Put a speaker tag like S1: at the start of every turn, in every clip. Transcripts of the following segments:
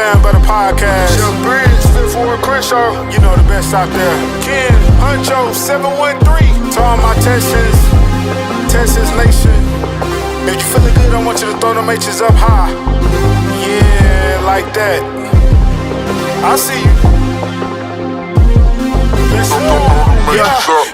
S1: Fan Better Podcast. Chuck Bridge, Fifth Ward Crenshaw. You know the best out there. Ken, Huncho, 713. To all my Texans Nation. If you feeling good, I want you to throw them H's up high. Yeah, like that. I see you. Yeah,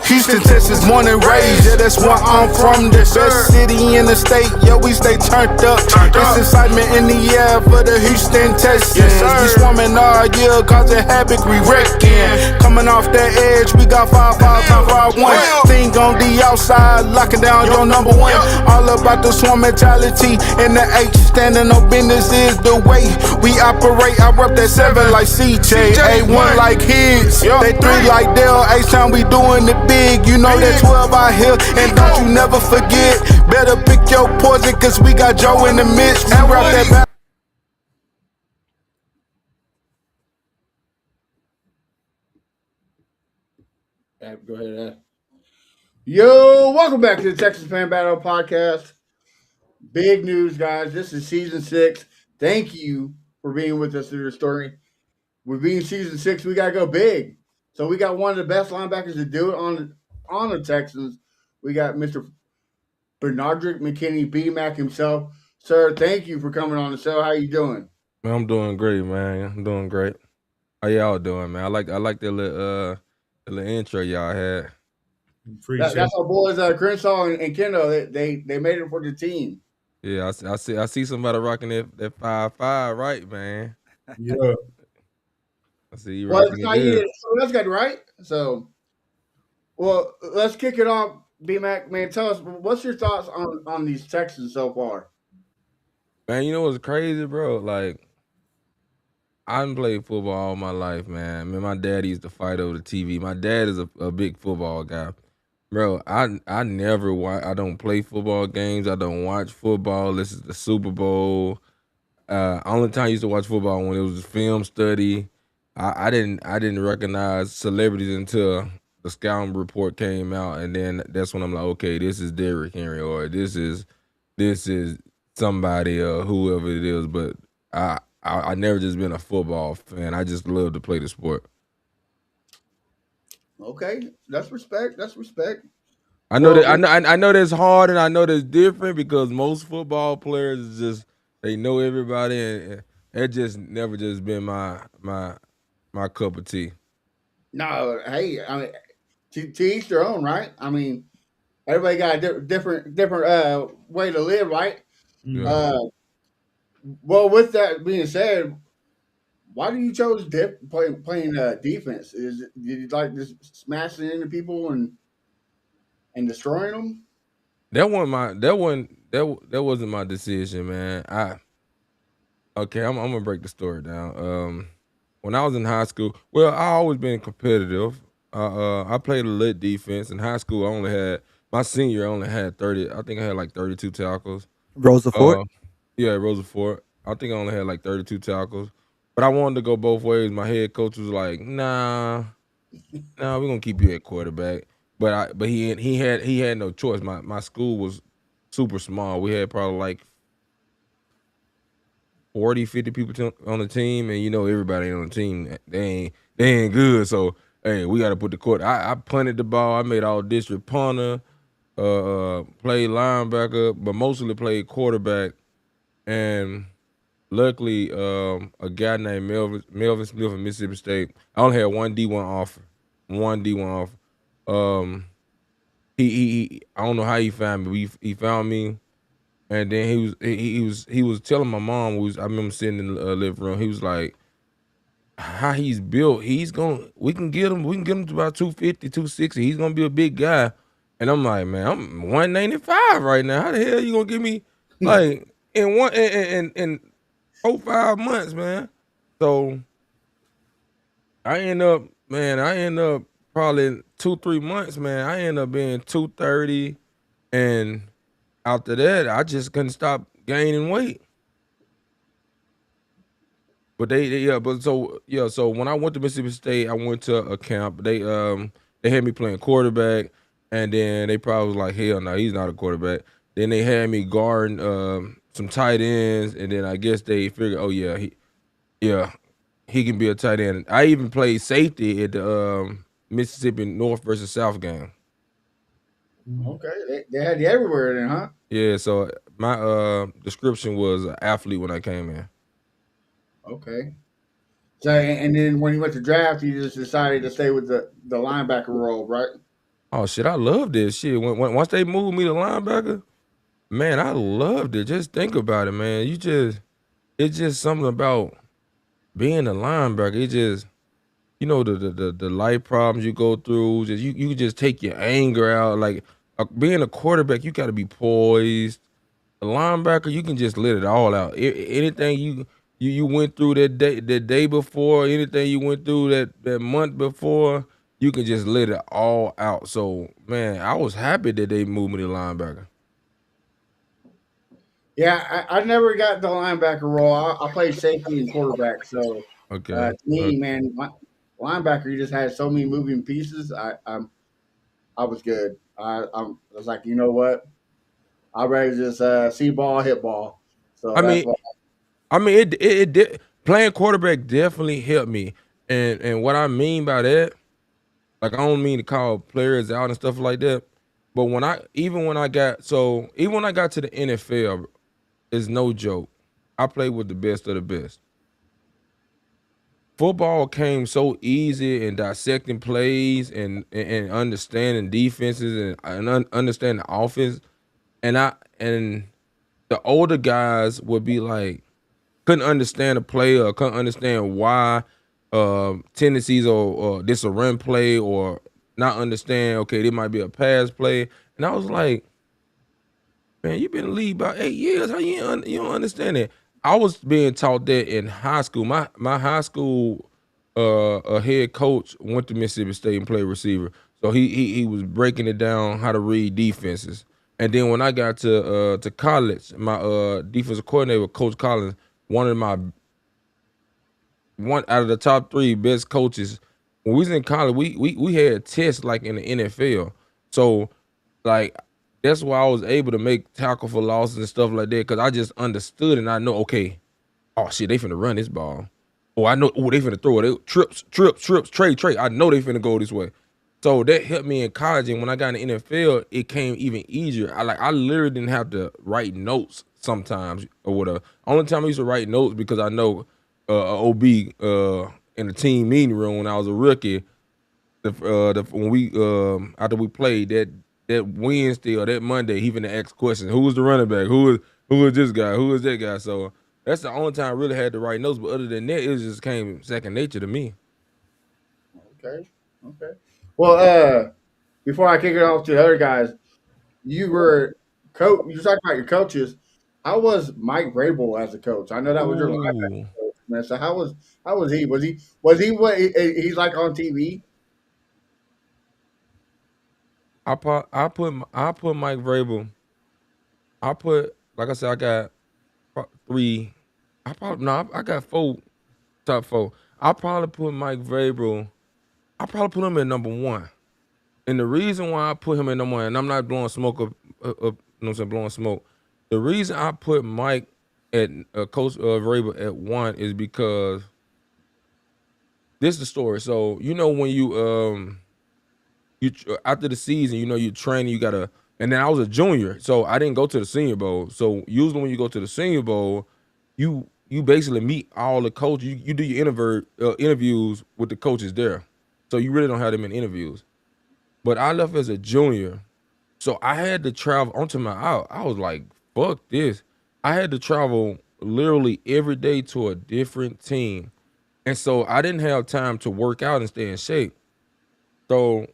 S1: Houston, Texas, born and raised. Yeah, that's where I'm from. The best city in the state. Yeah, we stay turned up. There's excitement in the air for the Houston Texans. We swarming all year, causing havoc, we wrecking. Coming off that edge, we got 5-5, 5-5-1. Thing on the outside, locking down your number one. All about the swarm mentality. And the H, standing on business is the way we operate. I rep that 7 like CJ, A1 like his. They 3 like Dell, H-time we doing it big. You know that 12 out here, and don't you never forget. Better pick your poison, cause we got Joe in the midst. We rap that back.
S2: Go ahead, Yo, welcome back to the Texas Fan Battle Podcast. Big news, guys. This is season 6. Thank you for being with us through the story. We're being season 6. We gotta go big. So we got one of the best linebackers to do it on the Texans. We got Mr. Benardrick McKinney, B-Mac himself. Sir, thank you for coming on the show. How you doing?
S3: Man, I'm doing great, man. I'm doing great. How y'all doing, man? I like the little intro y'all had.
S2: That's our boys Crenshaw and Kendall. They made it for the team.
S3: Yeah, I see somebody rocking that 5-5, right, man?
S2: Yeah.
S3: I see you rocking it.
S2: So that's good, right? So, well, let's kick it off. B-Mac, man, tell us, what's your thoughts on these Texans so far?
S3: Man, you know what's crazy, bro? Like, I done played football all my life, man. I mean, my dad used to fight over the TV. My dad is a big football guy. Bro, I don't play football games. I don't watch football. This is the Super Bowl. Only time I used to watch football when it was a film study. I didn't recognize celebrities until the scouting report came out, and then that's when I'm like, okay, this is Derrick Henry, or this is somebody or whoever it is. But I never just been a football fan. I just love to play the sport.
S2: Okay, that's respect. That's respect.
S3: I know I know that's hard, and I know that's different because most football players is just they know everybody, and it just never just been my cup of tea.
S2: No, hey, I mean, to each their own, right? I mean, everybody got a different way to live, right?
S3: Yeah.
S2: Well, with that being said, why do you chose playing defense? Did you like just smashing into people and destroying them?
S3: That wasn't my decision, man. I'm gonna break the story down. When I was in high school, well, I always been competitive. I played a lit defense in high school. My senior I only had 30. I think I had like 32 tackles.
S4: Rosa Fort?
S3: Yeah, Rosa Fort. I think I only had like 32 tackles. But I wanted to go both ways. My head coach was like, "Nah, we're gonna keep you at quarterback." But he had no choice. My school was super small. We had probably like 40, 50 people on the team, and you know everybody on the team they ain't good. So hey, we got to put the court. I punted the ball. I made all district punter, played linebacker, but mostly played quarterback. And luckily, a guy named Melvin Smith from Mississippi State. I only had one D1 offer. He I don't know how he found me. He found me, and then he was telling my mom. I remember sitting in the living room. He was like, how he's built, we can get him to about 250, 260. He's gonna be a big guy. And I'm like, man, I'm 195 right now. How the hell you gonna give me like in 4-5 months, man? So I end up probably 2-3 months, man. I end up being 230, and after that, I just couldn't stop gaining weight. But so when I went to Mississippi State, I went to a camp. They had me playing quarterback, and then they probably was like, hell no, he's not a quarterback. Then they had me guarding some tight ends, and then I guess they figured, oh yeah, Yeah, he can be a tight end. I even played safety at the Mississippi North versus South game.
S2: Okay, they had you everywhere then, huh?
S3: Yeah, so my description was an athlete when I came in.
S2: Okay. So and then when you went to draft, you just decided to stay with the linebacker role, right?
S3: Oh shit, I love this shit. Once they moved me to linebacker, man, I loved it. Just think about it, man. It's just something about being a linebacker. It just the life problems you go through. Just you just take your anger out. Like being a quarterback, you got to be poised. A linebacker, you can just let it all out. Anything you went through that day before, anything you went through that month before, you can just let it all out. So man, I was happy that they moved me to linebacker.
S2: Yeah, I never got the linebacker role. I played safety and quarterback. So
S3: Okay.
S2: to me, man, linebacker, you just had so many moving pieces. I was good. I was like, you know what? I'd rather just see ball, hit ball. So
S3: I
S2: that's
S3: mean,
S2: what.
S3: it did playing quarterback definitely helped me. And what I mean by that, like I don't mean to call players out and stuff like that, but even when I got to the NFL, it's no joke. I played with the best of the best. Football came so easy in dissecting plays and understanding defenses and understanding the offense. And the older guys would be like couldn't understand a play or couldn't understand why tendencies or this a run play or not understand, okay, there might be a pass play. And I was like, man, you been in the league about 8 years. How you don't understand it? I was being taught that in high school. My high school a head coach went to Mississippi State and played receiver. So he was breaking it down how to read defenses. And then when I got to college, my defensive coordinator, Coach Collins, one of my one out of the top three best coaches. When we was in college, we had tests like in the NFL. So like that's why I was able to make tackle for losses and stuff like that because I just understood and I know, okay, oh shit, they finna run this ball. Oh, I know, oh, they finna throw it. Trips, trade. I know they finna go this way. So that helped me in college, and when I got in the NFL, it came even easier. I literally didn't have to write notes sometimes or whatever. Only time I used to write notes because I know OB in the team meeting room when I was a rookie. When we after we played that Wednesday or that Monday, he finna ask questions. Who was the running back? Who is this guy? Who is that guy? So that's the only time I really had to write notes. But other than that, it just came second nature to me.
S2: Okay. Okay. Well, before I kick it off to the other guys, you were coach. You talked about your coaches. How was Mike Vrabel as a coach? I know that was your
S3: Ooh,
S2: linebacker coach, man. So how was he? Was he what he's like on TV?
S3: I put Mike Vrabel. I put like I said, I got three. I probably no, I got four top four. I probably put Mike Vrabel. I probably put him at number one. And the reason why I put him in number one, and I'm not blowing smoke up no, I'm saying blowing smoke. The reason I put Mike at Coach Vrabel at one is because this is the story. So when after the season, you train, you gotta. And then I was a junior, so I didn't go to the Senior Bowl. So usually when you go to the Senior Bowl, you basically meet all the coaches. You do your interviews with the coaches there. So you really don't have them in interviews. But I left as a junior, so I had to travel onto my out. I was like, fuck this. I had to travel literally every day to a different team. And so I didn't have time to work out and stay in shape. So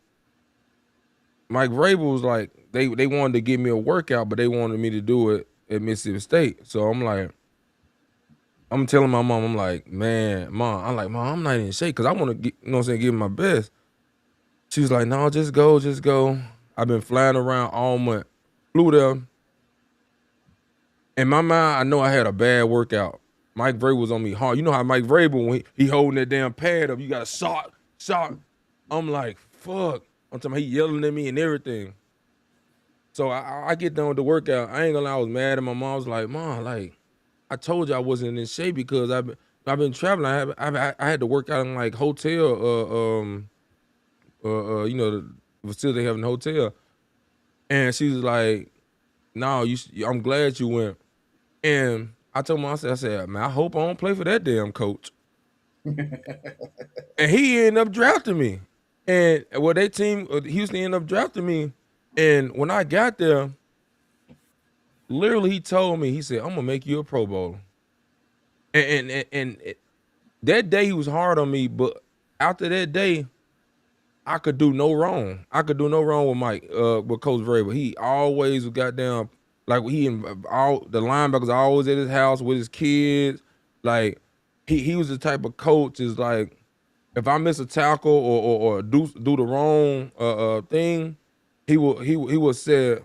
S3: Mike Vrabel was like, they wanted to give me a workout, but they wanted me to do it at Mississippi State. So I'm like, I'm telling my mom, I'm like, man, mom, I'm not in shape because I want to get, you know what I'm saying, give my best. She was like, no, just go, just go. I've been flying around all month. Flew there. In my mind, I know I had a bad workout. Mike Vrabel was on me hard. You know how Mike Vrabel, when he holding that damn pad up, you got a shot. I'm like, fuck. I'm talking about he yelling at me and everything. So I get done with the workout. I ain't gonna lie, I was mad at my mom. I was like, Mom, like, I told you I wasn't in shape because I've been traveling. I had to work out in like hotel, you know, the facility they have in the hotel. And she was like, "No, I'm glad you went." And I told him, I said, "Man, I hope I don't play for that damn coach." And he ended up drafting me. And well, they team Houston ended up drafting me. And when I got there, literally he told me, he said, "I'm gonna make you a Pro Bowler." And that day he was hard on me, but after that day, I could do no wrong. I could do no wrong with Mike, with Coach Vrabel. He always got down, like all the linebackers are always at his house with his kids. Like he was the type of coach is like, if I miss a tackle or do the wrong thing, he will say,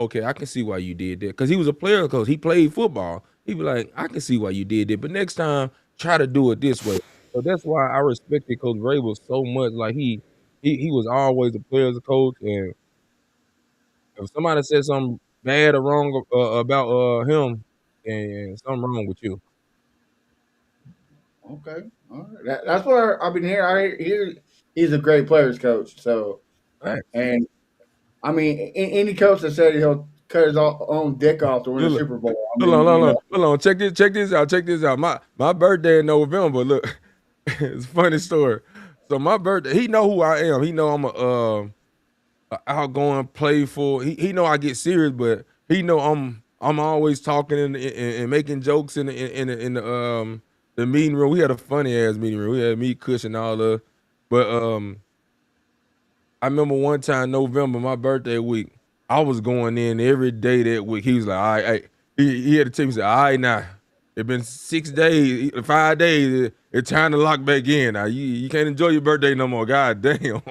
S3: "Okay, I can see why you did that," because he was a player coach. He played football. He'd be like, "I can see why you did that, but next time try to do it this way." So that's why I respected Coach Vrabel so much. Like he was always a player's coach, and if somebody said something bad or wrong about him, and something wrong with you.
S2: Okay, all right. That's what I've been hearing. I hear he's a great players coach. So,
S3: Right.
S2: and I mean, any coach that said he'll cut his own dick off to win a
S3: Look,
S2: Super Bowl. I
S3: hold on,
S2: mean,
S3: hold on, hold on. Check this out. My birthday in November. Look, it's a funny story. So my birthday, he know who I am. He know I'm a outgoing, playful. He know I get serious, but he know I'm always talking and making jokes in the meeting room. We had a funny ass meeting room. We had me, Kush, and all the. But I remember one time November, my birthday week, I was going in every day that week. He was like, "All right, hey." He had to tell me, he said, "All right, now it's been 6 days, 5 days. It's time to lock back in. Now you can't enjoy your birthday no more. God damn."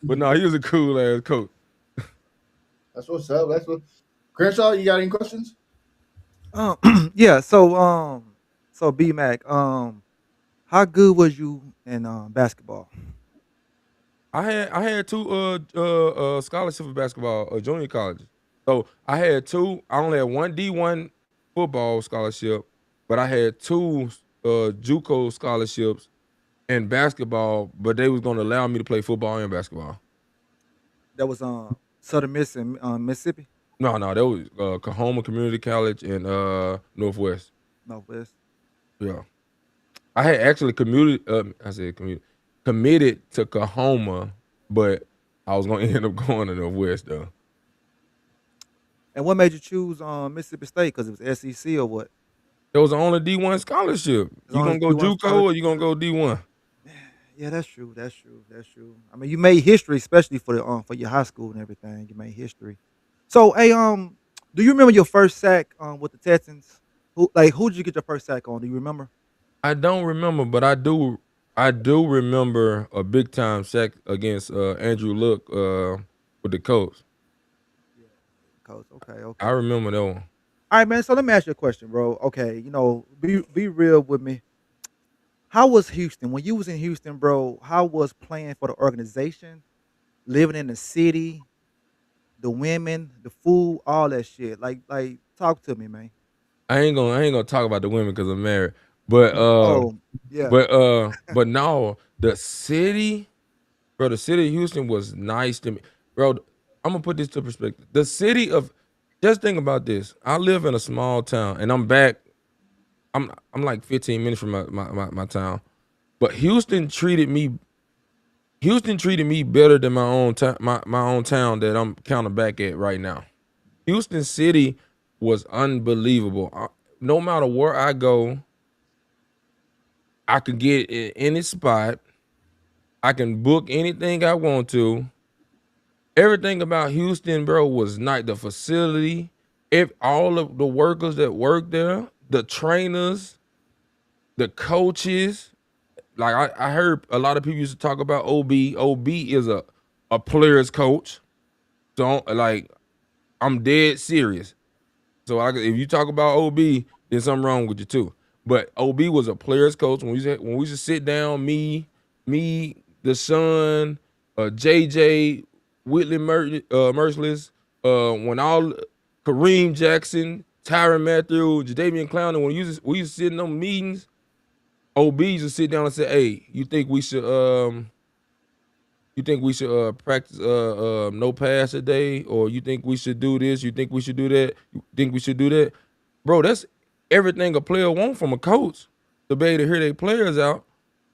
S3: But no, he was a cool ass coach.
S2: that's what's up. That's what. Crenshaw, you got any questions?
S4: Um, yeah. So B Mac, how good was you in basketball?
S3: I had two scholarships for basketball, junior colleges. So I had two. I only had one D1 football scholarship, but I had two JUCO scholarships in basketball. But they was gonna allow me to play football and basketball.
S4: That was Southern Miss in Mississippi,
S3: No, that was Kahoma Community College in Northwest.
S4: Northwest.
S3: Yeah, I had actually committed to Kahoma, but I was gonna end up going to Northwest though.
S4: And what made you choose Mississippi State? Because it was SEC or what?
S3: It was the only D1 scholarship.
S4: It's
S3: You
S4: only
S3: gonna go
S4: D1
S3: JUCO or
S4: scholarship.
S3: you gonna go D1?
S4: Yeah, that's true. That's true. That's true. I mean, you made history, especially for your high school and everything. You made history. So, hey, do you remember your first sack with the Texans? Who did you get your first sack on? Do you remember?
S3: I don't remember, but I do remember a big time sack against Andrew Luck with the Colts.
S4: Yeah, coach. Okay,
S3: I
S4: okay.
S3: remember that one.
S4: All right, man. So let me ask you a question, bro. Okay, be real with me. How was Houston when you was in Houston, bro? How was playing for the organization, living in the city, the women, the food, all that shit? Talk to me, man.
S3: I ain't gonna talk about the women because I'm married. But
S4: Oh, yeah.
S3: but no, the city, bro, the city of Houston was nice to me. Bro, I'm gonna put this to perspective. The city of Just think about this. I live in a small town and I'm back. I'm like 15 minutes from my town. But Houston treated me better than my own town that I'm kind of back at right now. Houston City was unbelievable. No matter where I go, I can get in any spot. I can book anything I want to. Everything about Houston, bro, was nice. The facility, if all of the workers that work there, the trainers, the coaches. Like I heard a lot of people used to talk about OB. OB is a player's coach. So like I'm dead serious. So if you talk about OB, then something wrong with you too. But OB was a player's coach. When we used to sit down, the son, JJ, Whitley Merciless, when all Kareem Jackson, Tyron Matthew, Jadavian Clowney, when we used to sit in those meetings, OB just sit down and say, "Hey, you think we should practice no pass a day, or you think we should do this? You think we should do that? You think we should do that, bro? That's everything a player want from a coach to be able to hear their players out.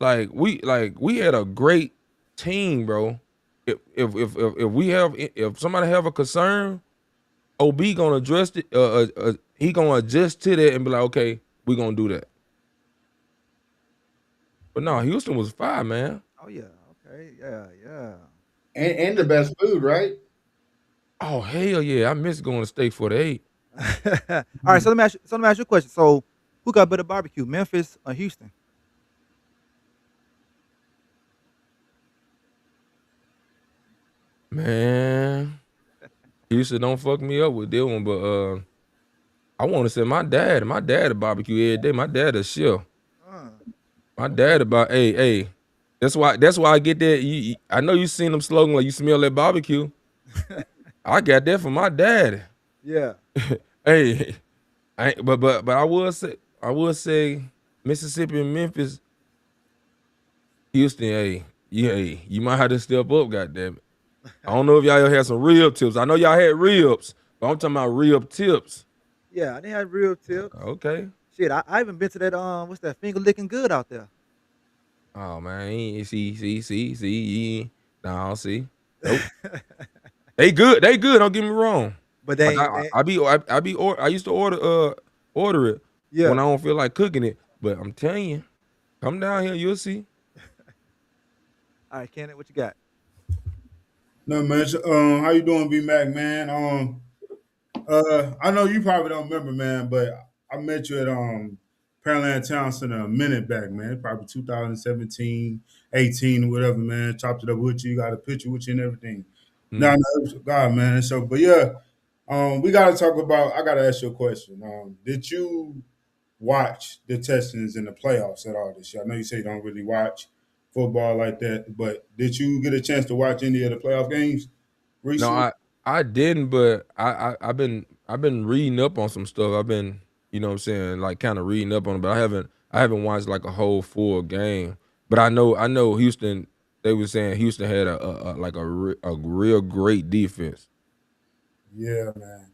S3: We had a great team, bro. If somebody have a concern, OB gonna address it. He gonna adjust to that and be like, okay, we gonna do that. But no, Houston was fire, man.
S4: Oh yeah. Okay. Yeah.
S2: And the best food, right?
S3: Oh hell yeah, I miss going to steak 48.
S4: All right. So let me ask you a question. So who got better barbecue, Memphis or Houston?
S3: Man, Houston don't fuck me up with that one, but I want to say my dad a barbecue every day. My dad a chef.
S4: Uh,
S3: My
S4: okay.
S3: dad about hey. That's why I get that. I know you seen them slogan like you smell that barbecue. I got that from my dad.
S4: Yeah.
S3: Hey, but I would say Mississippi and Memphis, Houston. You might have to step up. Goddamn it. I don't know if y'all had some rib tips. I know y'all had ribs, but I'm talking about rib tips.
S4: Yeah. They had real tips.
S3: Okay.
S4: Shit, I even been to that what's that finger licking good out there.
S3: Oh man, see. No, see. Nope. They good. Don't get me wrong.
S4: But
S3: Like
S4: they
S3: I used to order it
S4: yeah.
S3: when I don't feel like cooking it. But I'm telling you, come down here, you'll see.
S4: All right, Kenneth, what you got?
S1: No man, how you doing, B Mac, man? I know you probably don't remember, man, but I met you at Pearland Town Center a minute back, man. Probably 2017, 18, or whatever, man. Chopped it up with you, got a picture with you and everything. No,
S3: Mm.
S1: it was God, man. So, but yeah, we gotta talk about. I gotta ask you a question. Did you watch the Texans in the playoffs at all this year? I know you say you don't really watch football like that, but did you get a chance to watch any of the playoff games
S3: No,
S1: recently?
S3: I didn't, but I've been reading up on some stuff. I've been, you know what I'm saying, like kind of reading up on it, but I haven't watched like a whole full game. But I know Houston. They were saying Houston had a real great defense.
S1: Yeah, man.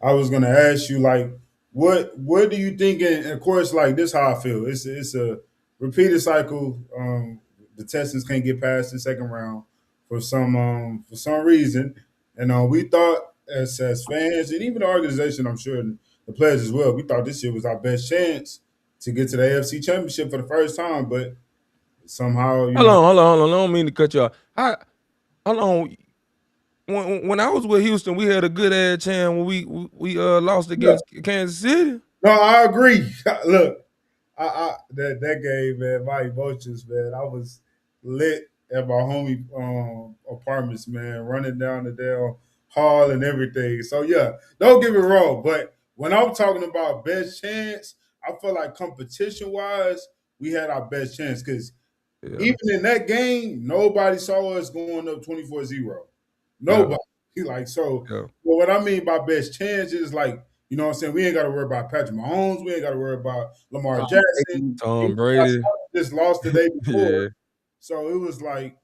S1: I was gonna ask you, like, what do you think? And of course, like this, how I feel. It's a repeated cycle. The Texans can't get past the second round for some reason, and we thought as fans and even the organization, I'm sure and the players as well, we thought this year was our best chance to get to the AFC Championship for the first time, but somehow,
S3: Hold on. I don't mean to cut you off. Hold on. When I was with Houston, we had a good ass chance when we lost
S1: yeah.
S3: against Kansas City.
S1: No, I agree. Look, that game, man, my emotions, man. I was lit at my homie apartments, man, running down the damn hall and everything. So yeah, don't get me wrong, but when I'm talking about best chance, I feel like competition wise, we had our best chance because
S3: Yeah,
S1: even in that game, nobody saw us going up 24-0.
S3: yeah,
S1: Nobody. Like so.
S3: yeah.
S1: Well, what I mean by best chance is like, you know what I'm saying? We ain't gotta worry about Patrick Mahomes, we ain't gotta worry about Lamar Jackson.
S3: Tom
S1: Even though
S3: Brady.
S1: just lost the day before.
S3: Yeah.
S1: So it was like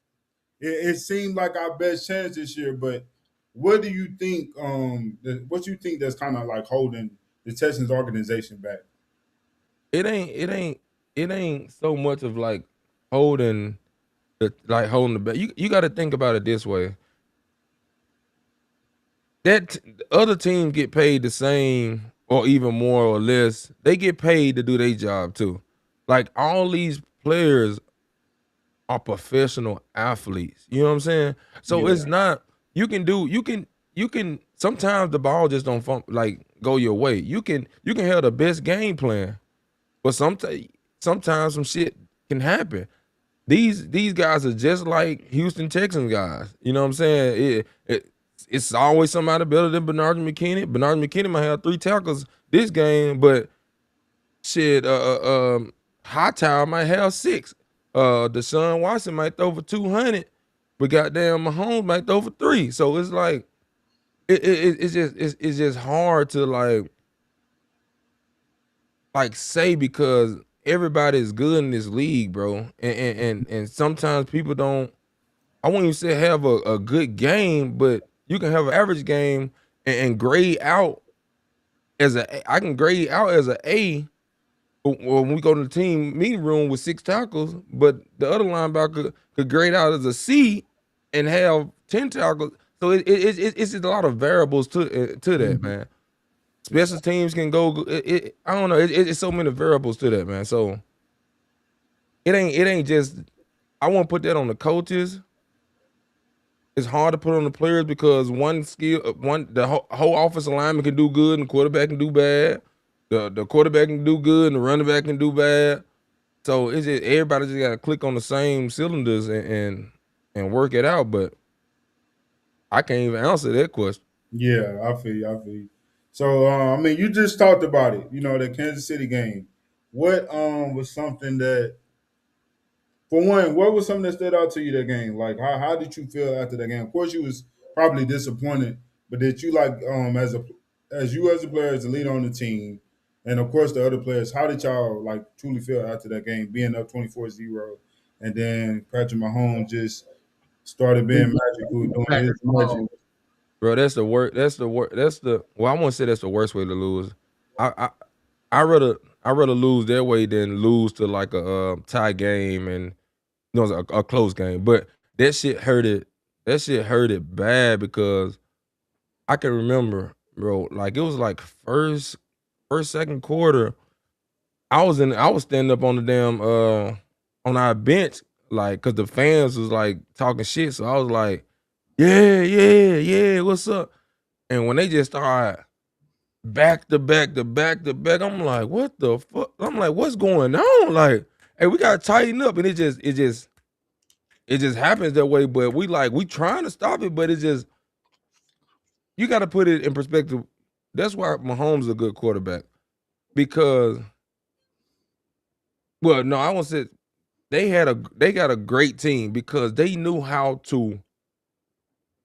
S1: it seemed like our best chance this year. But what do you think? What you think that's kind of like holding the Texans organization back?
S3: It ain't so much of like holding holding the back. You got to think about it this way. The other teams get paid the same or even more or less. They get paid to do their job too. Like all these players are professional athletes. You know what I'm saying? So
S1: Yeah,
S3: it's not you can sometimes the ball just don't like go your way. You can have the best game plan, but sometimes some shit can happen. These guys are just like Houston Texans guys. You know what I'm saying? It's always somebody better than Benardrick McKinney. Benardrick McKinney might have 3 tackles this game, but shit, Hightower might have 6. Deshaun Watson might throw for 200, but goddamn Mahomes might throw for 3. So it's like it's just hard to like say because everybody is good in this league, bro. And sometimes people don't. I wouldn't even say have a good game, but you can have an average game and grade out as a. I can grade out as a A when we go to the team meeting room with 6 tackles, but the other linebacker could grade out as a C and have 10 tackles. So it's just a lot of variables to that, man. Special teams can go. I don't know. It's so many variables to that, man. So it ain't just. I won't put that on the coaches. It's hard to put on the players because the whole offensive lineman can do good and the quarterback can do bad. The quarterback can do good and the running back can do bad. So it's just everybody just gotta click on the same cylinders and work it out. But I can't even answer that question.
S5: Yeah, I feel you. I feel you. So, I mean, you just talked about it. The Kansas City game. What was something that, for one, what was something that stood out to you that game? Like, how did you feel after that game? Of course, you was probably disappointed, but did you as a player, as a leader on the team, and of course the other players, how did y'all like truly feel after that game, being up 24-0, and then Patrick Mahomes just started being magical, doing his magic?
S3: Bro, that's the worst. Well, I won't say that's the worst way to lose. I rather lose that way than lose to like a tie game and a close game. But that shit hurted. That shit hurted bad because I can remember, bro. Like it was like first second quarter. I was standing up on the damn on our bench like because the fans was like talking shit. So I was like, yeah, what's up? And when they just started back to back to back to back, I'm like, what the fuck? I'm like, what's going on? Like, hey, we gotta tighten up, and it just happens that way. But we trying to stop it, but it just you got to put it in perspective. That's why Mahomes is a good quarterback because, well, no, I won't say they got a great team because they knew how to.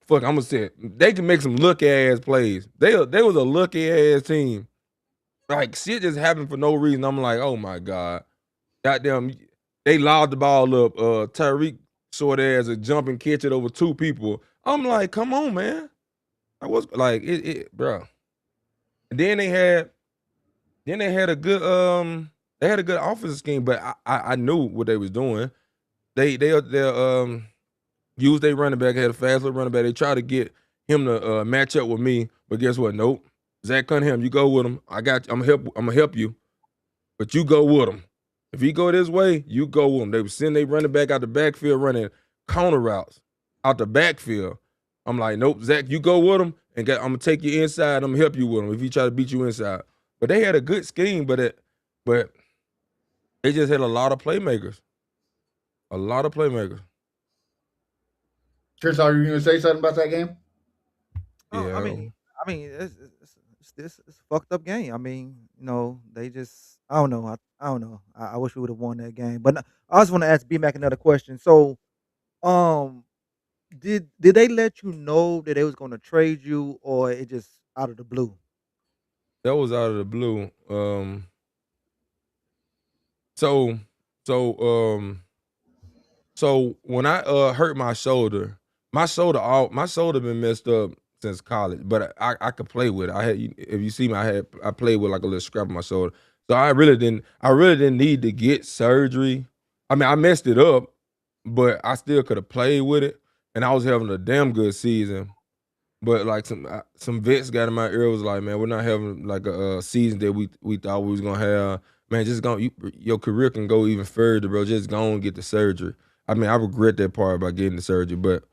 S3: Fuck, I'm gonna say it. They can make some lucky ass plays. They was a lucky ass team. Like shit just happened for no reason. I'm like, oh my god, goddamn! They lobbed the ball up. Tyreek short ass a jump and catch it over 2 people. I'm like, come on, man. I was like, bro. And then they had a good offensive scheme, but I knew what they was doing. They used their running back, had a fast little running back. They tried to get him to match up with me, but guess what? Nope. Zach Cunningham, you go with him. I got you. I'm gonna help you, but you go with him. If he go this way, you go with him. They were sending their running back out the backfield running counter routes out the backfield. I'm like, nope, Zach, you go with him, and I'm gonna take you inside. I'm gonna help you with him if he try to beat you inside. But they had a good scheme, but they just had a lot of playmakers. A lot of playmakers.
S2: Chris, are you going to say something about that game?
S3: Yeah.
S4: I mean, it's a fucked up game. I mean, they just I don't know. I don't know. I wish we would have won that game. But I just want to ask B Mac another question. So, um, did they let you know that they was going to trade you, or it just out of the blue?
S3: That was out of the blue. So so so when I hurt my shoulder been messed up since college, but I could play with it. If you see me, I played with like a little scrap on my shoulder. So I really didn't need to get surgery. I mean, I messed it up, but I still could have played with it, and I was having a damn good season. But like some vets got in my ear was like, man, we're not having like a season that we thought we was gonna have. Man, just your career can go even further, bro. Just go and get the surgery. I mean, I regret that part about getting the surgery, but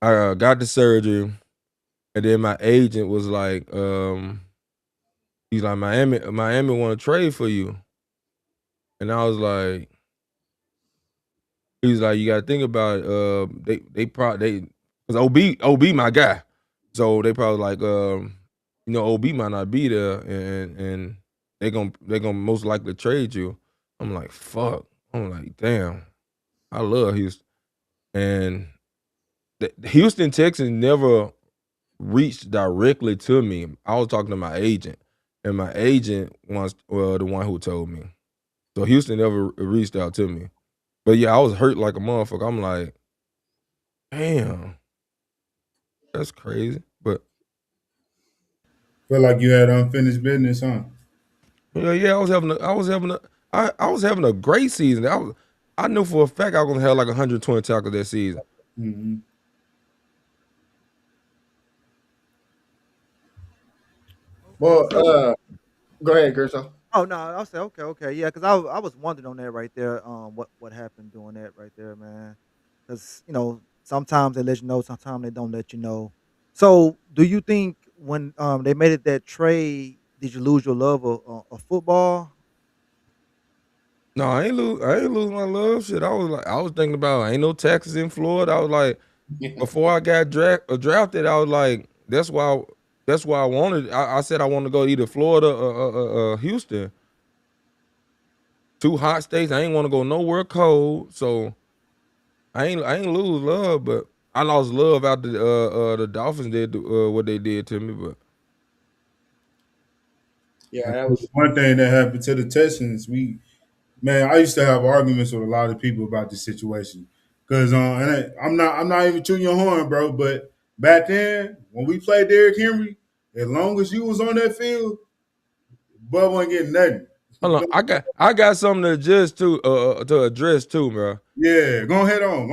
S3: I got the surgery, and then my agent was like, he's like, Miami want to trade for you, and I was like, he's like, you got to think about it. Because OB my guy. So they probably like, OB might not be there, and they gonna most likely trade you. I'm like, fuck. I'm like, damn. I love Houston, and the Houston Texans never reached directly to me. I was talking to my agent, and my agent was the one who told me. So Houston never reached out to me. But yeah, I was hurt like a motherfucker. I'm like, damn, that's crazy. But
S5: Feel like you had unfinished business, huh?
S3: yeah, I was having a great season. I knew for a fact I was gonna have like 120 tackles that season.
S5: Mm-hmm.
S2: Well, go ahead, Gerso.
S4: Oh no, I'll say okay, yeah, because I was wondering on that right there. What happened doing that right there, man? Because sometimes they let you know, sometimes they don't let you know. So, do you think when they made it that trade, did you lose your love of football?
S3: No, I ain't lose my love. Shit, I was thinking about ain't no Texas in Florida. I was like, before I got drafted, I was like, that's why I wanted. I said I wanted to go either Florida or Houston. Two hot states. I ain't want to go nowhere cold. So I ain't lose love, but I lost love after the Dolphins did what they did to me. But
S2: Yeah, that was.
S5: One thing that happened to the Texans. I used to have arguments with a lot of people about this situation because I'm not even tooting your horn, bro. But back then, when we played Derrick Henry, as long as you was on that field, Bud wasn't getting nothing.
S3: hold on, I got something to address too, bro.
S5: Yeah, go ahead on.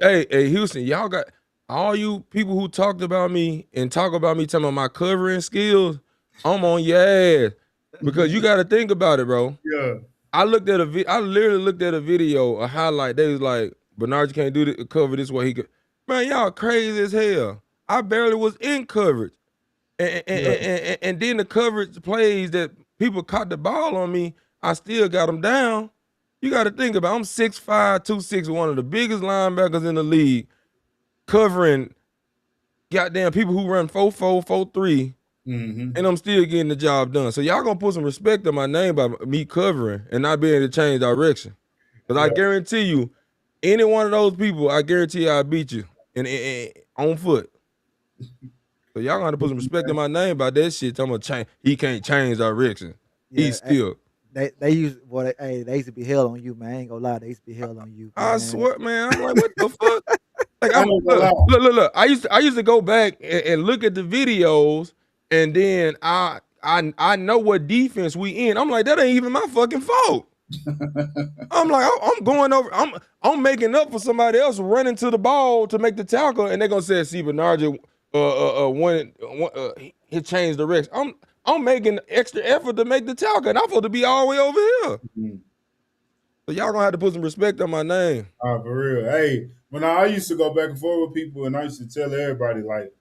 S3: Hey, Houston, y'all got all you people who talked about me and talk about me talking about my covering skills. I'm on your ass because you got to think about it, bro.
S5: Yeah,
S3: I literally looked at a video, a highlight. They was like, Bernard, you can't do the cover this way. He could, man, y'all crazy as hell. I barely was in coverage, and then the coverage plays that people caught the ball on me. I still got them down. You got to think about it. I'm 6'5", 260, one of the biggest linebackers in the league, covering goddamn people who run 4'4", 4'3",
S5: mm-hmm.
S3: and I'm still getting the job done. So y'all gonna put some respect on my name by me covering and not being able to change direction. Because I
S5: Yeah.
S3: guarantee you, any one of those people, I guarantee I'll beat you on foot. So y'all gonna put some respect on my name by that shit. I'm gonna change. He can't change direction. He's
S4: Yeah,
S3: still.
S4: they used they used to be hell on you, man. I ain't gonna lie, they used to be hell on you,
S3: I
S4: man.
S3: swear, man. I'm like, what the fuck? Like
S5: I
S3: I'm
S5: ain't gonna lie.
S3: look. I used to go back and look at the videos, and then I know what defense we in. I'm like, that ain't even my fucking fault. I'm like, I'm going over. I'm making up for somebody else running to the ball to make the tackle, and they're gonna say, "See, Bernard, he changed direction." I'm making extra effort to make the tackle, and I'm supposed to be all the way over here.
S5: Mhm.
S3: So y'all gonna have to put some respect on my name.
S5: For real. Hey, when I used to go back and forth with people, and I used to tell everybody, like,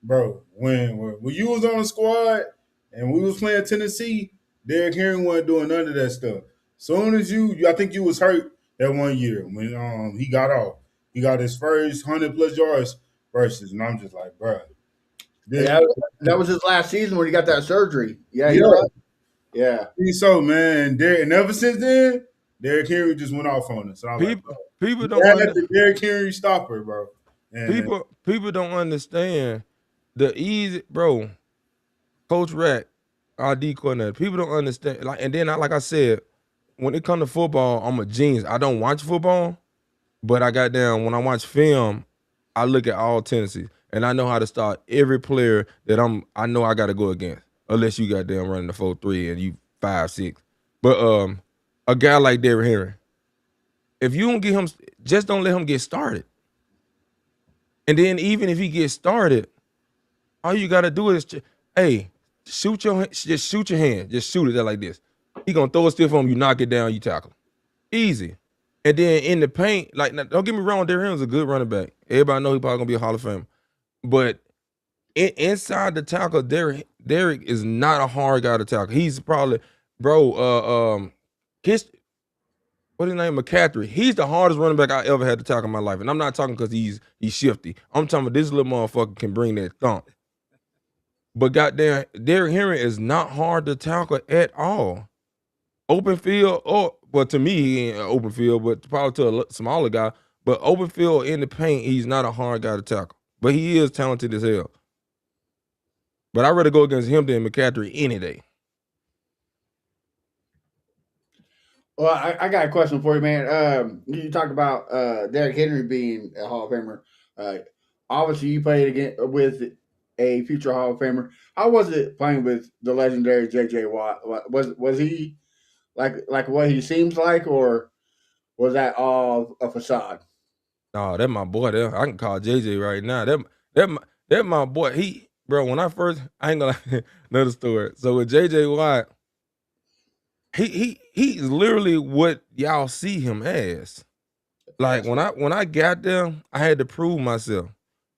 S5: bro, when you was on the squad and we was playing Tennessee, Derrick Henry wasn't doing none of that stuff. Soon as I think you was hurt that one year when he got off. He got his first 100+ yards versus, and I'm just like, bro.
S2: Yeah, that was his last season when he got that surgery. Yeah,
S5: Yeah.
S2: you're right. Yeah.
S5: So, man, and ever since then, Derrick Henry just went off on us. So I was like, bro,
S3: People don't
S5: had the Derrick Henry stopper, bro. And
S3: people don't understand the easy, bro. Coach Rack, our D coordinator. People don't understand. Like I said, when it comes to football, I'm a genius. I don't watch football, but I got down when I watch film, I look at all tendencies and I know how to start every player that I know I got to go against. Unless you got down running the 4-3 and you 5'6". But a guy like Derrick Henry, if you don't get him, just don't let him get started. And then even if he gets started, all you gotta do is, hey, just shoot your hand, just shoot it there like this. He gonna throw a stiff on you, knock it down, you tackle, easy. And then in the paint, like, now, don't get me wrong, Derrick Henry's a good running back. Everybody know he probably gonna be a Hall of Famer. But inside the tackle, Derrick is not a hard guy to tackle. He's probably, bro, what's his name? McCaffrey. He's the hardest running back I ever had to tackle in my life. And I'm not talking because he's shifty. I'm talking about this little motherfucker can bring that thump. But goddamn, Derrick Henry is not hard to tackle at all. Open field, to me, he ain't open field, but probably to a smaller guy. But open field in the paint, he's not a hard guy to tackle. But he is talented as hell. But I'd rather go against him than McCaffrey any day.
S2: Well, I got a question for you, man. You talk about Derrick Henry being a Hall of Famer. Uh, obviously, you played again with a future Hall of Famer. How was it playing with the legendary J.J. Watt? Was he like what he seems like, or was that all a facade?
S3: No, that my boy. That, I can call JJ right now. That my boy. He bro. When I first, I ain't gonna another story. So with JJ Watt, he's literally what y'all see him as. Like when I got there, I had to prove myself.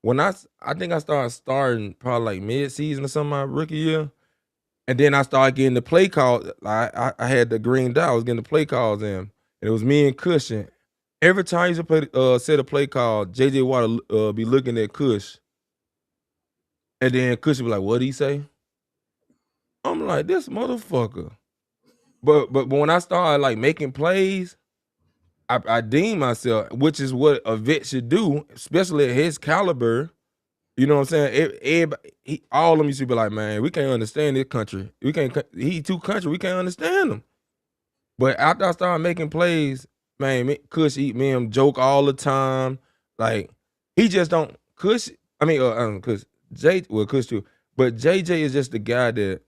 S3: I think I started starting probably like mid season or something my rookie year, and then I started getting the play calls. I had the green dot. I was getting the play calls in, and it was me and Cushion. Every time I used to play, set a play call, JJ Watt be looking at Cush, and then Cush would be like, "What'd he say?" I'm like, "This motherfucker." But when I started like making plays, I deem myself, which is what a vet should do, especially at his caliber. You know what I'm saying? All of them used to be like, "Man, we can't understand this country. We can't. He too country. We can't understand him." But after I started making plays, man, Kush eat me him joke all the time. Like he just don't Kush. I mean, Kush Kush too. But JJ is just the guy that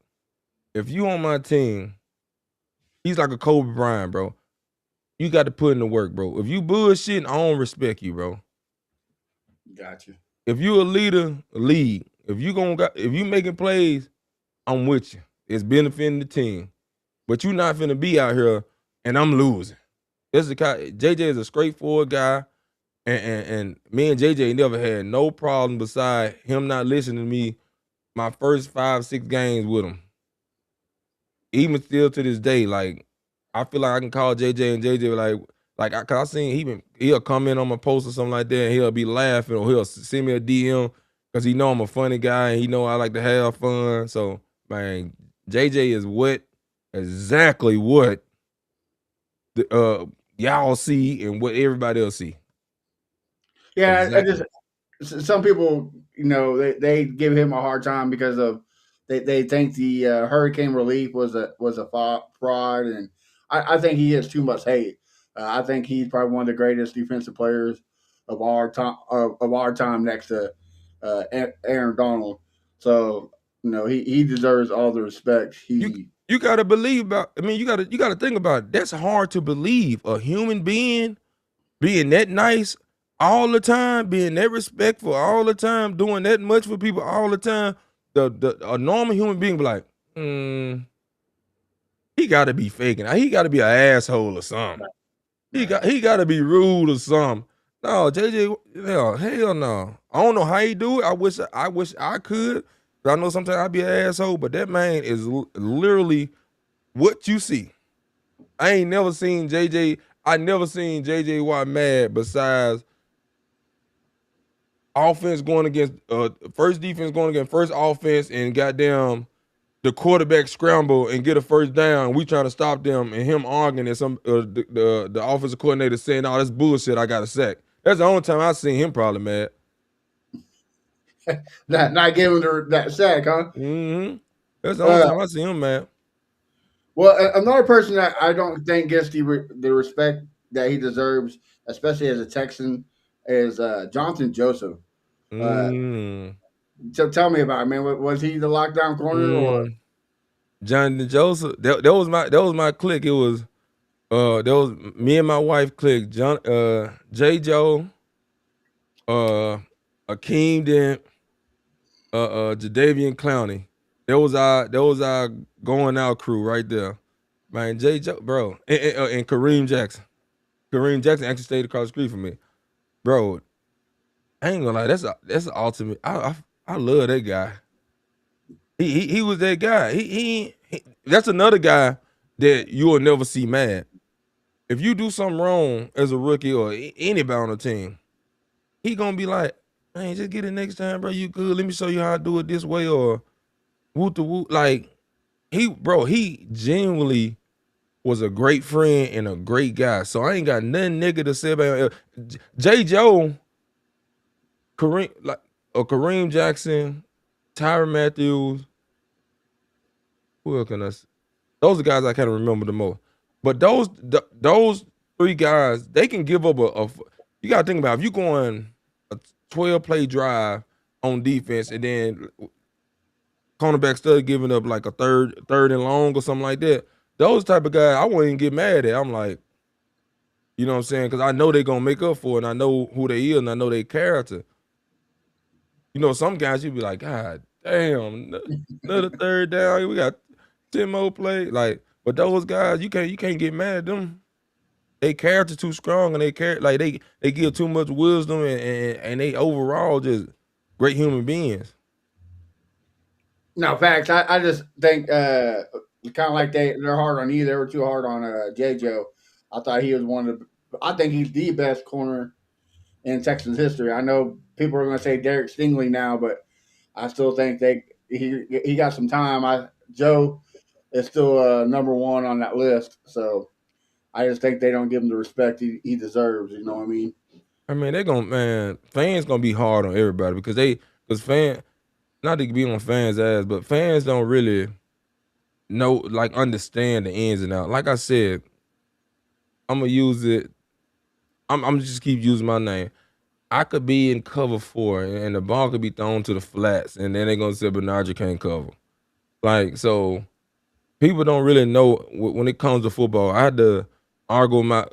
S3: if you on my team, he's like a Kobe Bryant, bro. You got to put in the work, bro. If you bullshitting, I don't respect you, bro.
S2: Gotcha.
S3: If you a leader, lead. If you making plays, I'm with you. It's benefiting the team. But you not finna be out here and I'm losing. This is the guy. JJ is a straightforward guy, and me and JJ never had no problem beside him not listening to me my first 5-6 games with him. Even still to this day, like I feel like I can call JJ and JJ cause I seen he'll comment on my post or something like that, and he'll be laughing or he'll send me a DM because he know I'm a funny guy and he know I like to have fun. So man, JJ is exactly what y'all see and what everybody else see.
S2: Yeah,
S3: Exactly.
S2: some people, they give him a hard time because of they think the hurricane relief was a fraud, and I think he gets too much hate. I think he's probably one of the greatest defensive players of our time next to Aaron Donald. So he deserves all the respect.
S3: You gotta believe about. I mean, you gotta think about it. That's hard to believe. A human being being that nice all the time, being that respectful all the time, doing that much for people all the time. A normal human being be like, he gotta be faking. He gotta be an asshole or something. He gotta be rude or something. No, JJ, hell no. I don't know how he do it. I wish I could. But I know sometimes I be an asshole, but that man is literally what you see. I ain't never seen JJ. I never seen JJ Watt mad besides offense going against first defense going against first offense and goddamn the quarterback scramble and get a first down. We trying to stop them and him arguing and the offensive coordinator saying, "Oh, that's bullshit. I got a sack." That's the only time I seen him probably mad.
S2: not giving her that sack, huh?
S3: Mm-hmm. That's the only time I seen him mad.
S2: Well, another person that I don't think gets the respect that he deserves, especially as a Texan, is Jonathan Joseph.
S3: Mm.
S2: So tell me about it, man. Was he the lockdown corner or?
S3: Jonathan Joseph. That was my clique. It was that was me and my wife clique. J. Joe, Akeem Dent, Jadavian Clowney. That was our going out crew right there. Man, J. Joe, bro, and Kareem Jackson. Kareem Jackson actually stayed across the street from me, bro. I ain't gonna lie, that's the ultimate. I love that guy. He was that guy. He that's another guy that you will never see mad. If you do something wrong as a rookie or anybody on the team, he gonna be like, "Man, just get it next time, bro. You good? Let me show you how to do it this way." Or woot the woot. Like he genuinely was a great friend and a great guy. So I ain't got nothing negative to say about him. J. Joe, Kareem Jackson, Tyrann Matthews. Who else can I? Those are guys I kind of remember the most. But those three guys, they can give up you gotta think about if you going a 12-play drive on defense and then cornerback stud giving up like a third and long or something like that. Those type of guys, I wouldn't even get mad at. I'm like, you know what I'm saying? Because I know they're gonna make up for it, and I know who they is, and I know their character. You know, some guys you be like, God damn, another third down. We got 10 more plays. Like, but those guys, you can't get mad at them. They character too strong, and they give too much wisdom, and they overall just great human beings.
S2: No, facts. I just think kind of like they're hard on you. They were too hard on J. Joe. I thought he was one of the. I think he's the best corner in Texans history. I know people are going to say Derek Stingley now, but I still think he got some time. Joe is still number one on that list. So I just think they don't give him the respect he deserves. You know what I mean?
S3: I mean, fans gonna be hard on everybody because fans, not to be on fans' ass, but fans don't really understand the ins and outs. Like I said, I'm gonna use it. I'm just keep using my name. I could be in cover 4 and the ball could be thrown to the flats, and then they're gonna say Benardrick can't cover. Like, so people don't really know when it comes to football. I had to argue with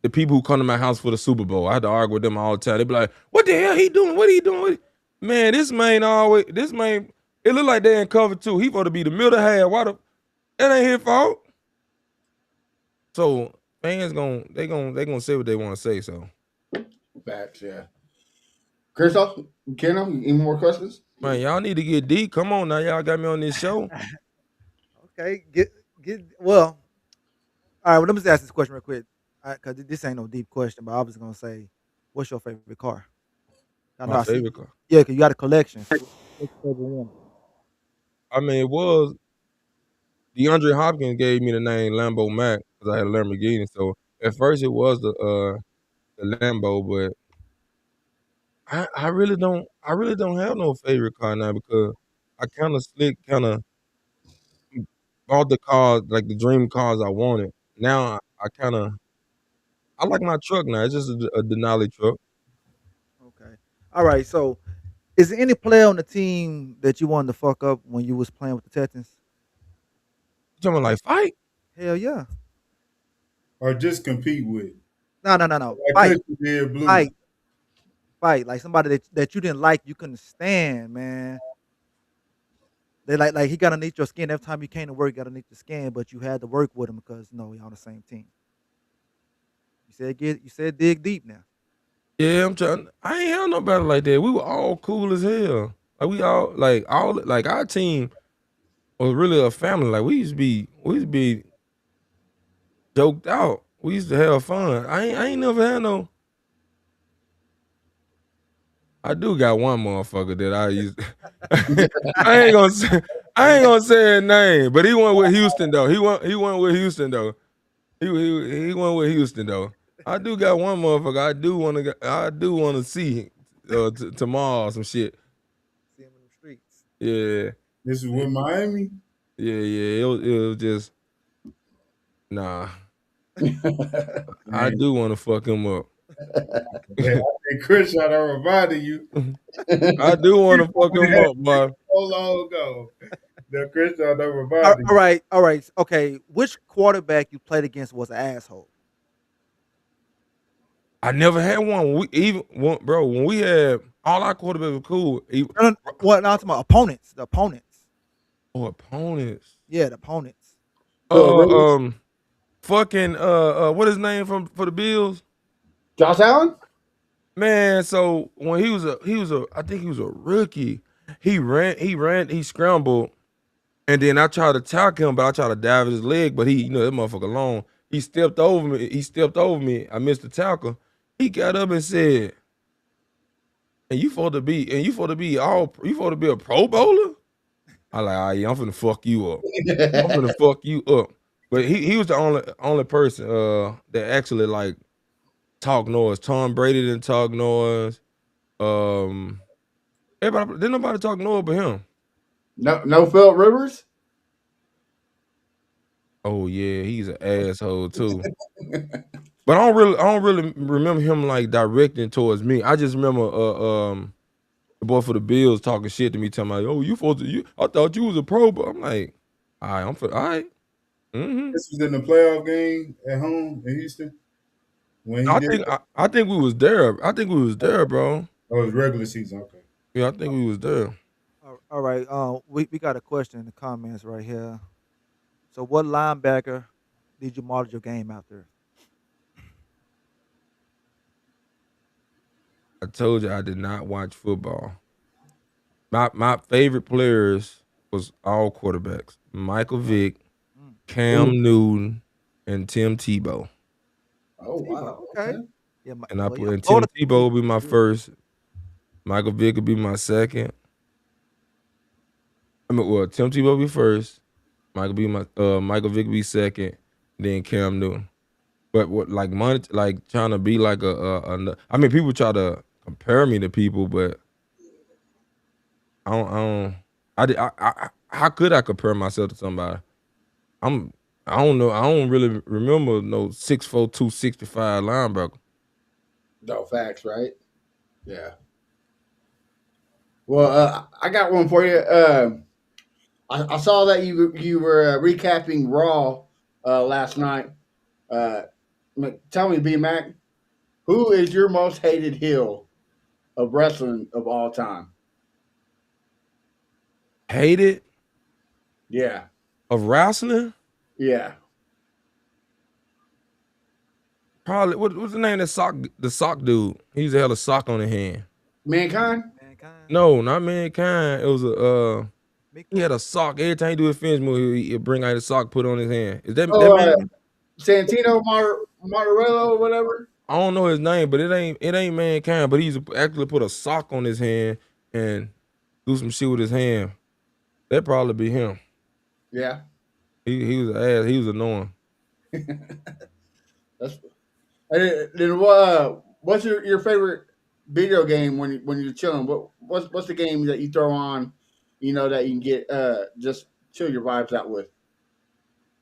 S3: the people who come to my house for the Super Bowl. I had to argue with them all the time. They be like, "What the hell he doing? What he doing?" Man, this man, it look like they in cover 2. He supposed to be the middle half. That ain't his fault. So fans they gonna say what they want to say. So
S2: Facts, yeah. Christoph, McKenna, any more questions?
S3: man, y'all need to get deep. Come on now, y'all got me on this show.
S4: Okay, get well. All right, well, let me just ask this question real quick, because this ain't no deep question, but I was gonna say, what's your favorite car? I know
S3: My
S4: I see.
S3: favorite car.
S4: Yeah, because you got a collection. What's your favorite one?
S3: I mean, it was DeAndre Hopkins gave me the name Lambo Mac because I had a Lamborghini. So at first it was the Lambo, but I really don't have no favorite car now because I kind of bought the cars like the dream cars I wanted. Now I like my truck now. It's just a Denali truck.
S4: Okay. All right. So, is there any player on the team that you wanted to fuck up when you was playing with the Texans?
S3: You talking about like fight?
S4: Hell yeah.
S5: Or just compete with.
S4: No, no, no, no.
S5: Like
S4: Fight,
S5: Christian did Blue.
S4: fight, fight. Like somebody that you didn't like, you couldn't stand, man. They like he got underneath your skin every time you came to work. Got underneath your skin, but you had to work with him because you're on the same team. You said dig deep now.
S3: Yeah, I'm trying. I ain't have nobody like that. We were all cool as hell. Like we all like our team was really a family. Like we used to be joked out. We used to have fun. I ain't never had no. I do got one motherfucker that I used. I ain't gonna say his name, but he went with Houston though. He went with Houston though. He went with Houston though. I do got one motherfucker. I do want to see tomorrow some shit.
S4: See him in the streets.
S3: Yeah,
S5: This is with Miami.
S3: yeah. It was just nah. I
S5: Man,
S3: do want to fuck him up.
S5: I think Chris shot a reminder you
S3: I do want to fuck him up, boy.
S5: so long ago. The Chris shot a
S4: All
S5: reminder you.
S4: all right. Okay, which quarterback you played against was an asshole?
S3: I never had one. When we had all our quarterbacks were cool.
S4: What? Now I'm talking about opponents. The opponents.
S3: Opponents.
S4: Yeah, the opponents.
S3: Fucking what his name for the Bills?
S2: Josh Allen?
S3: Man, so when I think he was a rookie. He scrambled, and then I tried to tackle him, but I tried to dive his leg, but that motherfucker long. He stepped over me. I missed the tackle. He got up and said, "And you supposed to be a Pro Bowler?" I like, yeah, I'm finna fuck you up. I'm finna fuck you up. But he was the only person that actually like talk noise. Tom Brady didn't talk noise. Everybody didn't nobody talk noise but him.
S2: No Philip Rivers?
S3: Oh yeah, he's an asshole too. But I don't really remember him like directing towards me. I just remember the boy for the Bills talking shit to me, telling me, "Oh, I thought you was a pro," but I'm like, all right, all right. Mm-hmm.
S5: This was in the playoff game at home in Houston when he did.
S3: I think we was there. I think we was there, bro.
S5: Oh, it was regular season. Okay.
S3: Yeah, I think we was there.
S4: All right. We got a question in the comments right here. So, what linebacker did you model your game after?
S3: I told you I did not watch football. My favorite players was all quarterbacks: Michael Vick,
S4: Mm.
S3: Cam Newton, and Tim Tebow.
S2: Oh wow.
S4: Okay. Yeah.
S3: And I
S4: Well,
S3: put
S4: yeah,
S3: and Tim
S4: both of
S3: Tebow would be
S4: them
S3: my
S4: good.
S3: first. Michael Vick would be my second. I mean, well, Tim Tebow would be first. Michael Vick would be second. Then Cam Newton. But what like money, like trying to be like I mean, people try to compare me to people, but I don't. How could I compare myself to somebody? I don't know. I don't really remember no 6'4", 265 linebacker.
S2: No facts, right? Yeah. Well, I got one for you. I saw that you were recapping Raw last night. Uh, tell me, B Mac, who is your most hated heel of wrestling of all time?
S3: Hated
S2: Yeah,
S3: of wrestling?
S2: yeah.
S3: Probably what's the name of the sock dude? He used to have a sock on his hand.
S2: Mankind.
S4: Mankind.
S3: No, not Mankind. It was
S4: Mick
S3: he had a
S4: Foley.
S3: sock. Every time he do his finish move, he'd bring out a sock, put on his hand. Is that
S2: Oh,
S3: man?
S2: Santino Martorello or whatever.
S3: I don't know his name, but it ain't Mankind. But he's actually put a sock on his hand and do some shit with his hand. That'd probably be him.
S2: Yeah,
S3: He was an ass. He was annoying.
S2: that's. Then what's your favorite video game when you're chilling? What's the game that you throw on, that you can get just chill your vibes out with?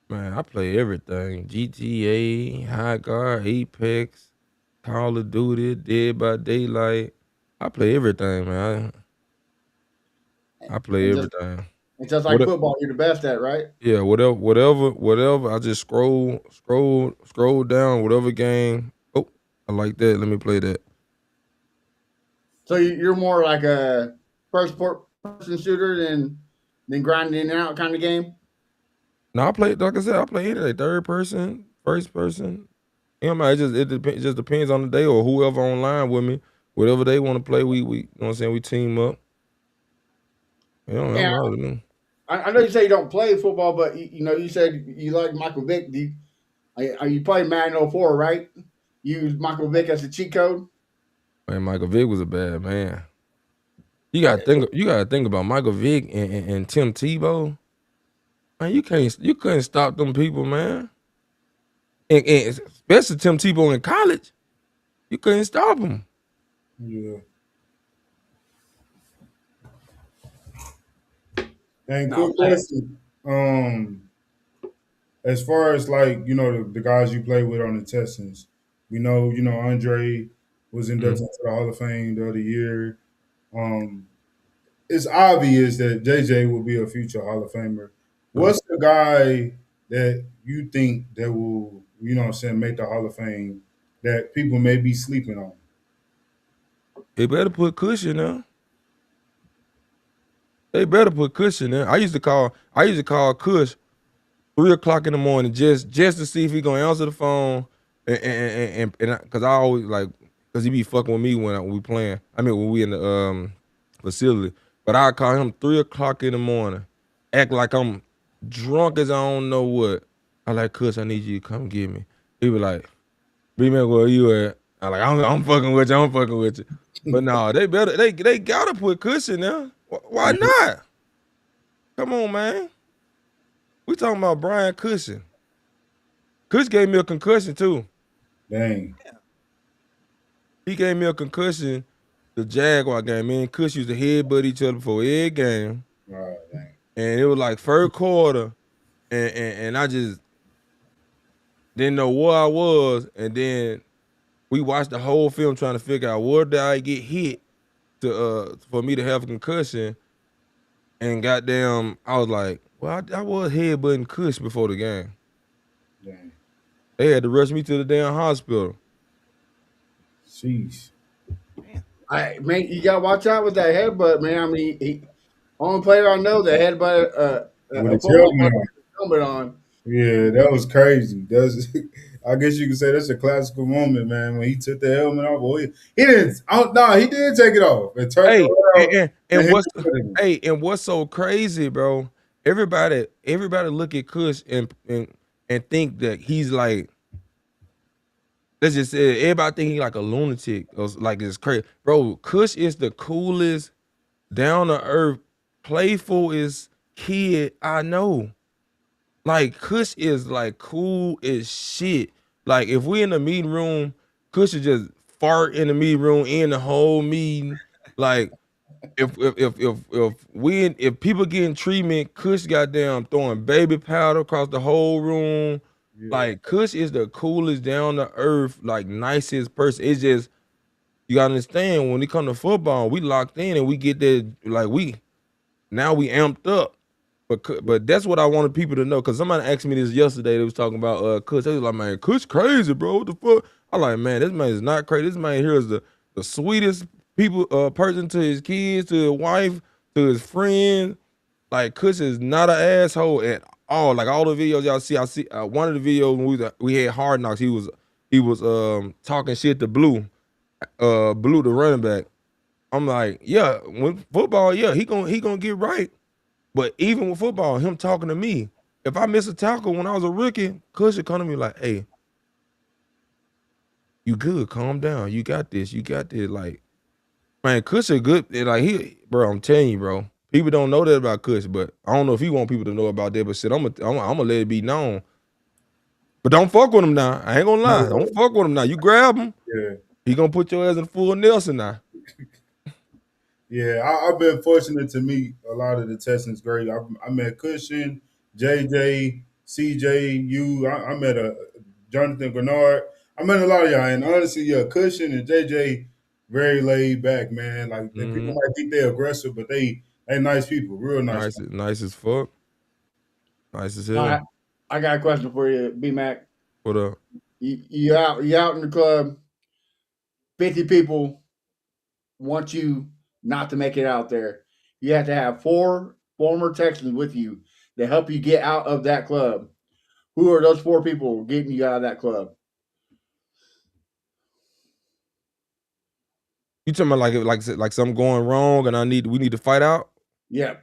S3: Man, I play everything. GTA, High Guard, Apex, Call of Duty, Dead by Daylight. I play everything, man. I play
S2: And just
S3: everything.
S2: and just like
S3: What
S2: football, you're the best at, right?
S3: Yeah, whatever. I just scroll down, whatever game. Oh, I like that. Let me play that.
S2: So you're more like a person shooter than grinding it out kind of game.
S3: Now I play, like I said, I play anything. Third person, first person. It just depends on the day or whoever online with me. Whatever they want to play, we you know what I'm saying, we team up. You know, I'm
S2: And
S3: out of me.
S2: I know you say you don't play football, but you said you like Michael Vick. Are you playing Madden 04, right? You use Michael Vick as a cheat code.
S3: Man, Michael Vick was a bad man. You gotta think about Michael Vick and Tim Tebow. Man, you couldn't stop them people, man. And especially Tim Tebow in college, you couldn't stop him.
S5: Yeah. And
S2: No,
S5: quick question. As far as like, the guys you play with on the Texans, we know, Andre was inducted into the Hall of Fame the other year. It's obvious that JJ will be a future Hall of Famer. What's the guy that you think that will, make the Hall of Fame that people may be sleeping on?
S3: They better put cushion there. They better put cushion there. I used to call Cush 3 o'clock in the morning just to see if he gonna answer the phone, and because I always because he be fucking with me when we playing. I mean when we in the facility, but I call him 3 o'clock in the morning, act like I'm drunk as I don't know what. I like, Cush, I need you to come get me. He be like, B-Man, where you at? I like, I'm fucking with you. I'm fucking with you. But no, they gotta put cushion there. Why not? Come on, man. We talking about Brian Cushion. Cush gave me a concussion too.
S5: Dang.
S3: He gave me a concussion the Jaguar game. Me and Cush used to headbutt each other before every game.
S5: All right, dang.
S3: And it was like first quarter, and I just didn't know where I was, and then we watched the whole film trying to figure out where did I get hit to for me to have a concussion. And goddamn, I was like, well, I was headbutting Kush before the game.
S5: Dang.
S3: They had to rush me to the damn hospital.
S5: Jeez.
S2: Man, you gotta watch out with that headbutt, man. I mean, only player I know that headbutt
S5: With
S2: a
S5: his
S2: football
S5: helmet
S2: player
S5: on.
S2: with his helmet on.
S5: Yeah, that was crazy. That's I guess you could say that's a classical moment, man. When he took the helmet off, boy, he didn't. No, he did take it off and turned
S3: Hey,
S5: around.
S3: and
S5: hit
S3: what's
S5: him.
S3: and what's so crazy, bro? Everybody look at Kush and think that he's like, let's just say everybody think he's like a lunatic or like it's crazy. Bro, Kush is the coolest, down to earth, playful is kid I know. Like Kush is like cool as shit. Like if we in the meeting room, Kush is just fart in the meeting room in the whole meeting. Like if people getting treatment, Kush goddamn throwing baby powder across the whole room.
S5: Yeah.
S3: Like Kush is the coolest, down to earth, like nicest person. It's just you gotta understand when it come to football, we locked in and we get that like we amped up. But that's what I wanted people to know. Cause somebody asked me this yesterday. They was talking about Kush. They was like, man, Kush crazy, bro. What the fuck? I'm like, man, this man is not crazy. This man here is the sweetest person to his kids, to his wife, to his friends. Like Kush is not an asshole at all. Like all the videos y'all see, I see one of the videos when we had Hard Knocks. He was talking shit to Blue the running back. I'm like, yeah, when football, yeah, he gonna get right. But even with football, him talking to me, if I miss a tackle when I was a rookie, Kush would come to me like, hey, you good, calm down. You got this. Like, man, Kush is good. Bro, I'm telling you, bro. People don't know that about Kush, but I don't know if he want people to know about that, but shit, I'm gonna let it be known. But don't fuck with him now. I ain't gonna lie. Don't fuck with him now. You grab him,
S5: Yeah.
S3: he gonna put your ass in full Nelson now.
S5: Yeah, I've been fortunate to meet a lot of the Texans great. I met Cushion, JJ, CJ, you. I met a Jonathan Grenard. I met a lot of y'all, and honestly, yeah, Cushion and JJ very laid back, man. Like people might think they're aggressive, but they nice people, real nice.
S3: Nice as fuck. Nice as hell.
S2: All right, I got a question for you, B Mac.
S3: What up?
S2: You out in the club. 50 people want you not to make it out there. You have to have 4 former Texans with you to help you get out of that club. Who are those 4 people getting you out of that club?
S3: You talking about like something going wrong and we need to fight out?
S2: Yep.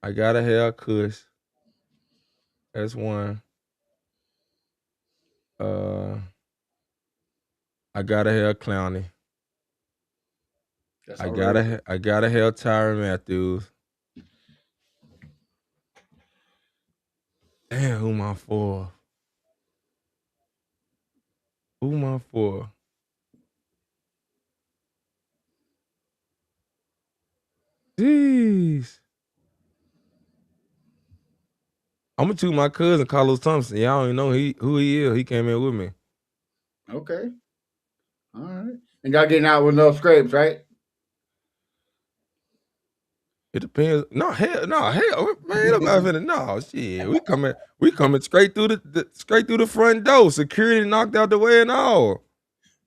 S3: I gotta have Kush. That's one. I gotta have Clowney. I gotta have Tyrann Matthews. Damn, who my 4? Who my 4? Jeez. I'm gonna choose my cousin Carlos Thompson. Y'all don't even know who he is. He came in with me.
S2: Okay. All right. And y'all getting out with no scrapes, right?
S3: It depends. No, hell, man. No, shit. We coming straight through the front door. Security knocked out the way and all.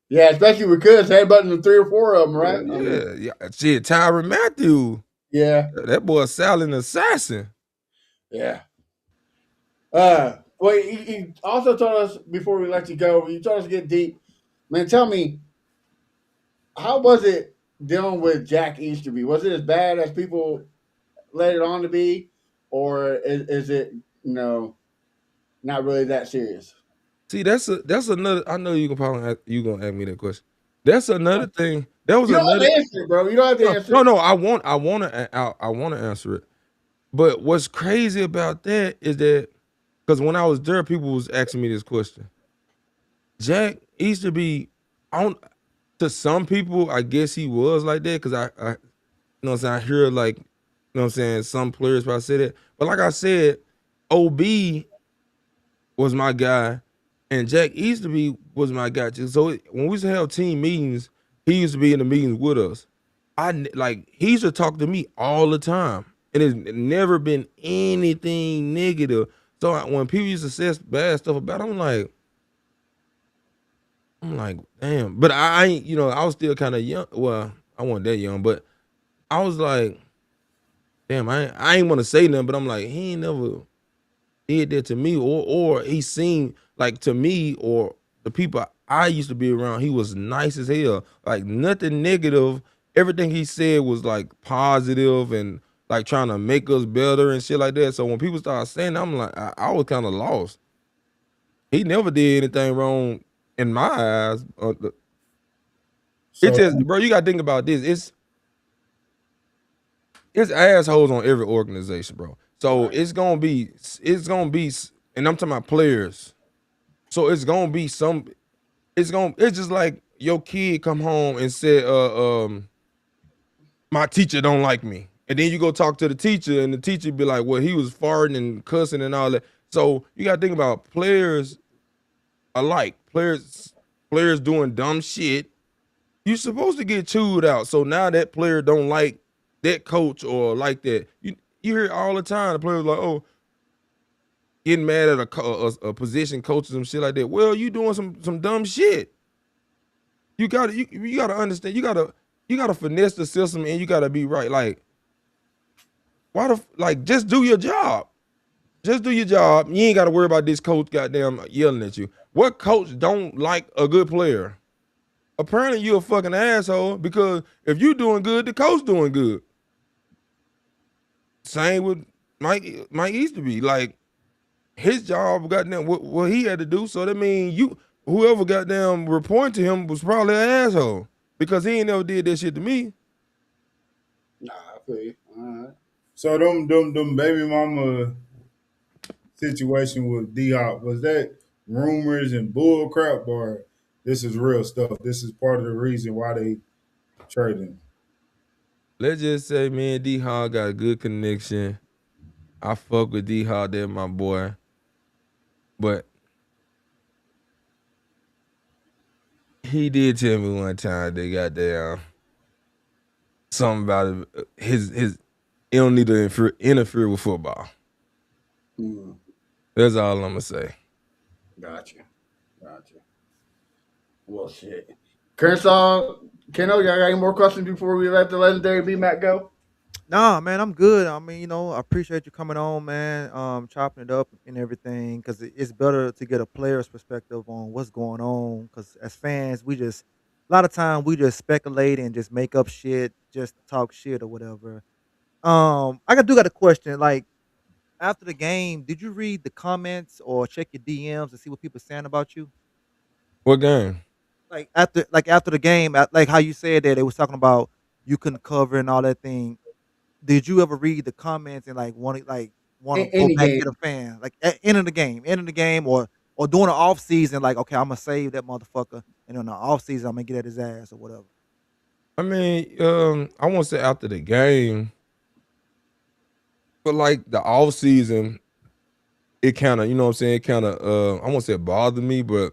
S2: Yeah, especially with Cuz headbutting 3 or 4 of them, right?
S3: Yeah. Shit, Tyrann Matthews.
S2: Yeah.
S3: That boy Silent Assassin.
S2: Yeah. Well, he also told us before we let you go, you told us to get deep. Man, tell me, how was it dealing with Jack Easterby? Was it as bad as people let it on to be? Or is it, not really that serious?
S3: See, that's another. I know you gonna ask me that question. That's another thing. That was
S2: You don't
S3: another.
S2: have to answer it, bro. You don't have to answer it.
S3: No. I want to answer it. But what's crazy about that is that because when I was there, people was asking me this question. Jack Easterby, to some people, I guess he was like that because I you know what I'm saying, I hear like know what I'm saying? Some players probably say that. But like I said, OB was my guy, and Jack Easterby was my guy too. So when we used to have team meetings, he used to be in the meetings with us. He used to talk to me all the time, and it's never been anything negative. So when people used to say bad stuff about him, I'm like, damn. But I ain't, I was still kind of young. Well, I wasn't that young, but I was like, damn, I ain't want to say nothing, but I'm like, he ain't never did that to me, or he seemed like to me or the people I used to be around, he was nice as hell. Like nothing negative. Everything he said was like positive and like trying to make us better and shit like that. So when people started saying that, I'm like, I was kind of lost. He never did anything wrong in my eyes. It's
S5: So
S3: just, bro, you gotta think about this. It's assholes on every organization, bro. So it's gonna be, and I'm talking about players. So it's gonna be it's just like your kid come home and said, my teacher don't like me. And then you go talk to the teacher and the teacher be like, well, he was farting and cussing and all that. So you gotta think about players alike. Players doing dumb shit. You're supposed to get chewed out. So now that player don't like that coach or like that. You hear it all the time. The players like, oh, getting mad at a position coach or some shit like that. Well, you doing some dumb shit. You gotta understand. You gotta finesse the system and you gotta be right. Like, just do your job. Just do your job. You ain't gotta worry about this coach goddamn yelling at you. What coach don't like a good player? Apparently you a fucking asshole because if you doing good, the coach doing good. Same with Mike Easterby. Like his job, goddamn, what he had to do. So that mean whoever goddamn reporting to him was probably an asshole because he ain't never did that shit to me.
S2: Nah, I feel you. All right.
S5: So them baby mama situation with D-Hop, was that rumors and bull crap, or this is real stuff? This is part of the reason why they traded him.
S3: Let's just say me and D-Hog got a good connection. I fuck with D-Hog, they're my boy. But he did tell me one time they got something about his he don't need to interfere with football.
S2: Mm,
S3: That's all I'm gonna say.
S2: gotcha. Well, shit. Kershaw, Keno, y'all got any more questions before we let the legendary B-Mac go?
S4: Nah, man, I'm good. I mean, I appreciate you coming on, man. Chopping it up and everything, because it's better to get a player's perspective on what's going on. Because as fans, a lot of time we just speculate and just make up shit just to talk shit or whatever. I got a question. Like after the game, did you read the comments or check your DMs and see what people saying about you?
S3: What game?
S4: Like after the game, like how you said that they was talking about you couldn't cover and all that thing. Did you ever read the comments and want to go
S2: Any
S4: back
S2: game.
S4: at a fan like at end of the game, or during the off season, like okay, I'm gonna save that motherfucker, and in the off season I'm gonna get at his ass or whatever.
S3: I mean, I won't say after the game, but like the off season, it kind of, you know what I'm saying, it kind of, I won't say it bothered me, but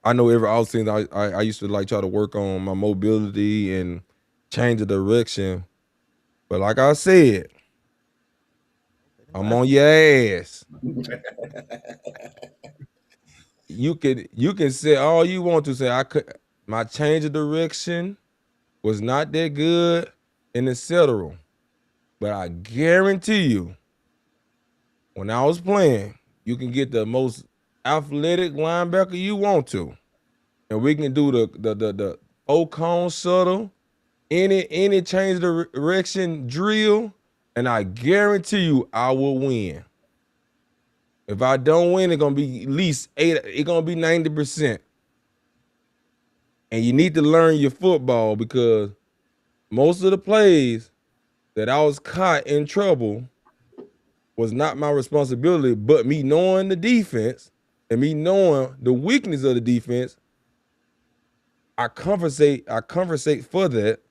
S3: I know every off season I used to like try to work on my mobility and change the direction. But like I said, I'm on your ass. You can say all you want to say. My change of direction was not that good and etc. But I guarantee you, when I was playing, you can get the most athletic linebacker you want to, and we can do the O-cone shuttle, any change of direction drill, and I guarantee you I will win. If I don't win, it's gonna be at least 8. It's gonna be 90%. And you need to learn your football because most of the plays that I was caught in trouble was not my responsibility, but me knowing the defense and me knowing the weakness of the defense, I conversate for that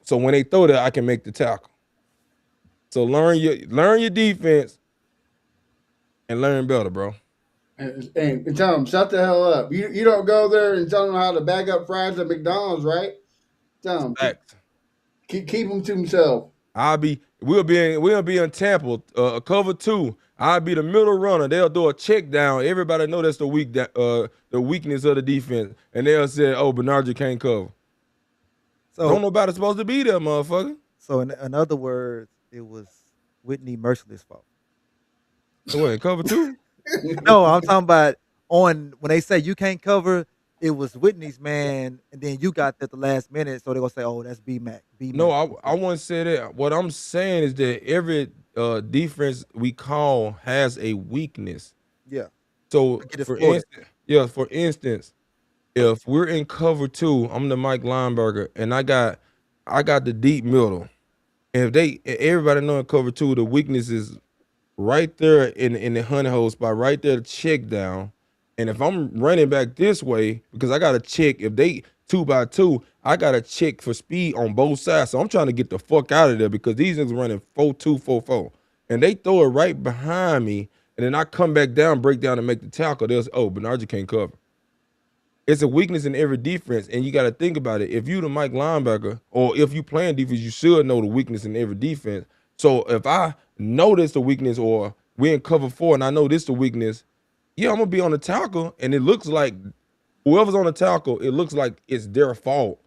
S3: So when they throw that, I can make the tackle. So learn your defense and learn better, bro.
S2: And tell them, shut the hell up. You don't go there and tell them how to bag up fries at McDonald's, right? Tell them,
S3: Facts.
S2: keep them to himself.
S3: We'll be in Tampa, cover 2. I'll be the middle runner. They'll do a check down. Everybody know that's the weakness of the defense, and they'll say, "Oh, Benardrick can't cover."
S4: So
S3: Don't nobody supposed to be there, motherfucker.
S4: So in other words, it was Whitney Merciless' fault.
S3: So what? Cover 2?
S4: No, I'm talking about when they say you can't cover, it was Whitney's man, and then you got there at the last minute, so they're gonna say, "Oh, that's B Mac."
S3: No, I wouldn't say that. What I'm saying is that every defense we call has a weakness.
S4: Yeah.
S3: So
S4: For
S3: instance, if we're in cover 2, I'm the Mike linebacker, and I got the deep middle. And if everybody know in cover 2, the weakness is right there in the honey hole spot, right there, the check down. And if I'm running back this way, because I got to check, if they 2x2, I got to check for speed on both sides. So I'm trying to get the fuck out of there because these niggas running 4-2, 4-4. And they throw it right behind me, and then I come back down, break down, and make the tackle. They'll say, "Oh, Benardrick can't cover." It's a weakness in every defense, and you got to think about it. If you the Mike linebacker, or if you playing defense, you should know the weakness in every defense. So if I notice the weakness, or we're in cover 4 and I know this the weakness, yeah, I'm gonna be on the tackle, and it looks like whoever's on the tackle, it looks like it's their fault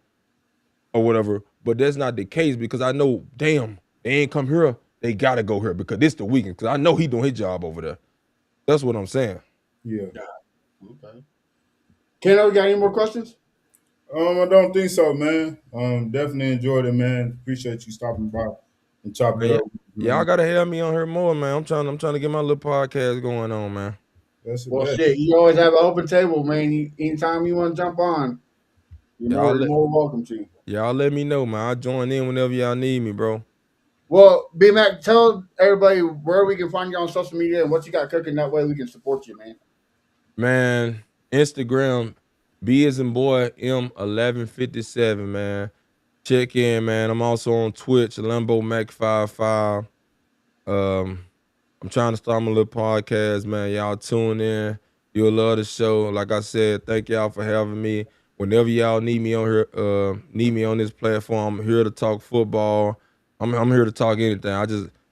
S3: or whatever. But that's not the case because I know, damn, they ain't come here. They gotta go here because this the weakness. Because I know he doing his job over there. That's what I'm saying.
S5: Yeah.
S2: Okay. Keno, got any more questions?
S5: I don't think so, man. Definitely enjoyed it, man. Appreciate you stopping by and chopping it up.
S3: Y'all gotta have me on here more, man. I'm trying to get my little podcast going on, man.
S2: Well, shit, you always have an open table, man. Anytime you want to jump on, you're more welcome to.
S3: Y'all let me know, man. I'll join in whenever y'all need me, bro.
S2: Well, B Mac, tell everybody where we can find you on social media and what you got cooking. That way we can support you, man.
S3: Man, Instagram, B as in boy, M1157, man. Check in, man. I'm also on Twitch, Lambo Mac 55. I'm trying to start my little podcast, man. Y'all tune in. You'll love the show. Like I said, thank y'all for having me. Whenever y'all need me on here, need me on this platform, I'm here to talk football. I'm here to talk anything.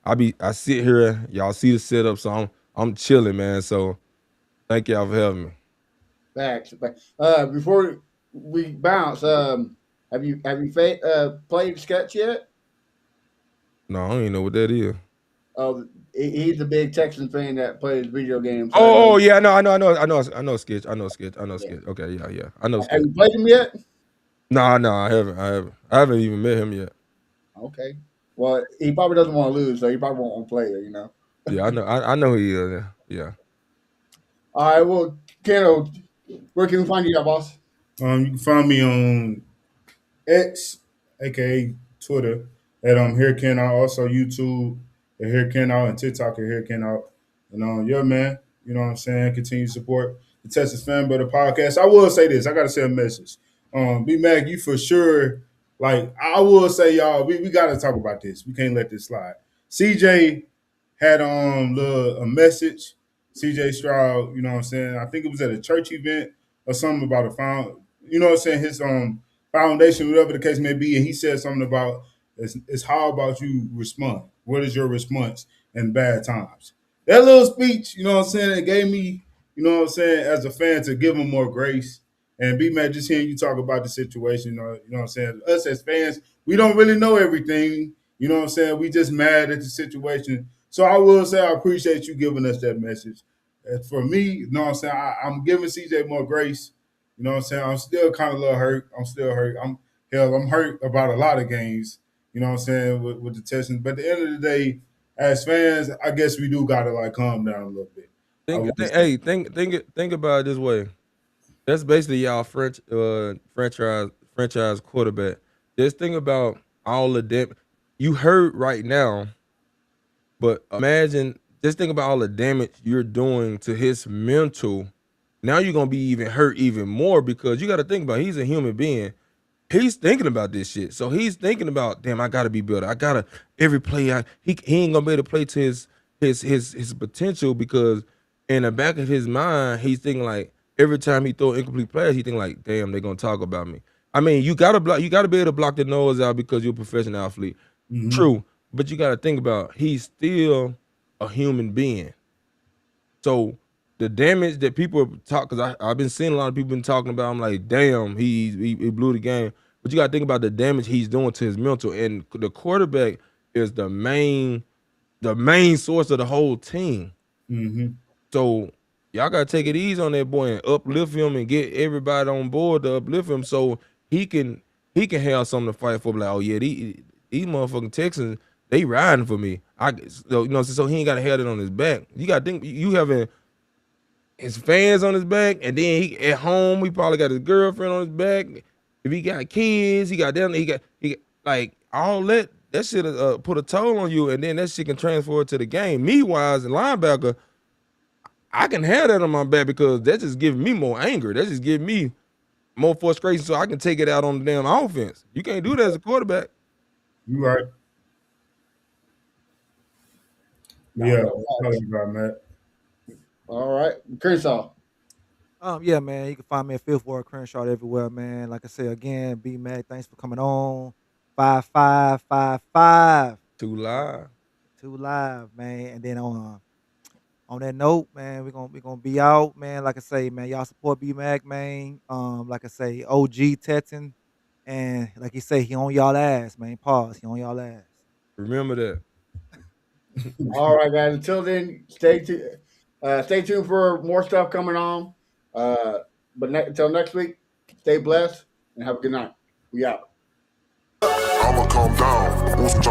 S3: I sit here, y'all see the setup, so I'm chilling, man. So thank y'all for having me.
S2: Thanks. Before we bounce, have you played sketch yet?
S3: No, I don't even know what that is.
S2: He's a big Texans fan that plays video games.
S3: Oh yeah, I know Sketch. I know Sketch. Okay, yeah. I know Sketch.
S2: Have you played him yet?
S3: No, I haven't even met him yet.
S2: Okay. Well, he probably doesn't want to lose, so he probably won't want to play it,
S3: Yeah, I know he is. Yeah.
S2: All right, well, Keno, where can we find you at, boss?
S5: You can find me on X, aka Twitter, at Here Ken Out, also YouTube at Here Ken Out, and TikTok at Here Ken Out. And yeah, man, you know what I'm saying? Continue to support the Texas Fan Better podcast. I will say this, I gotta say a message. B Mac, you for sure, like I will say, y'all, we gotta talk about this. We can't let this slide. CJ had a message. CJ Stroud, you know what I'm saying? I think it was at a church event or something about you know what I'm saying, his foundation, whatever the case may be, and he said something about it's how about you respond? What is your response in bad times? That little speech, you know what I'm saying, it gave me, you know what I'm saying, as a fan to give him more grace. And B-Mac, just hearing you talk about the situation, you know what I'm saying? Us as fans, we don't really know everything. You know what I'm saying? We just mad at the situation. So I will say I appreciate you giving us that message. For me, you know what I'm saying, I'm giving CJ more grace. You know what I'm saying? I'm still kind of a little hurt. I'm still hurt. I'm hurt about a lot of games, you know what I'm saying, with the Texans. But at the end of the day, as fans, I guess we do gotta like calm down a little bit.
S3: Think about it this way. That's basically y'all franchise quarterback. Just think about all the damage you hurt right now, but just think about all the damage you're doing to his mental. Now you're gonna be even hurt even more because you got to think about he's a human being. he's thinking about this shit. So he's thinking about, damn, I gotta be better. I gotta every play. He ain't gonna be able to play to his potential, because in the back of his mind, he's thinking like every time he throw incomplete pass, he think like, damn, they're gonna talk about me. I mean, you gotta be able to block the nose out because you're a professional athlete.
S5: Mhm.
S3: True, but you gotta think about he's still a human being. So the damage that people talk, because I've been seeing a lot of people been talking about, I'm like, damn, he blew the game. But you got to think about the damage he's doing to his mental, and the quarterback is the main source of the whole team.
S5: Mm-hmm.
S3: So y'all got to take it easy on that boy and uplift him and get everybody on board to uplift him, so he can have something to fight for. Like, oh yeah, these motherfucking Texans, they riding for me. So he ain't got to have it on his back. You got to think, you having his fans on his back, and then he at home, he probably got his girlfriend on his back. If he got kids, he got like all that shit put a toll on you, and then that shit can transfer to the game. Me wise and linebacker, I can have that on my back because that just giving me more anger. That just giving me more frustration, so I can take it out on the damn offense. You can't do that as a quarterback.
S5: You right. Yeah, talking about Matt.
S2: All right, Crenshaw.
S4: Yeah, man, you can find me at Fifth Ward Crenshaw everywhere, man. Like I said again, B Mac, thanks for coming on. 5555.
S3: 2 live.
S4: 2 live, man. And then on that note, man, we're gonna be out, man. Like I say, man, y'all support B Mac, man. Like I say, OG Texan. And like you say, he on y'all ass, man. Pause. He on y'all ass.
S3: Remember that.
S2: All right, guys. Until then, stay tuned for more stuff coming on. Until next week, stay blessed and have a good night. We out.
S1: I'ma calm down.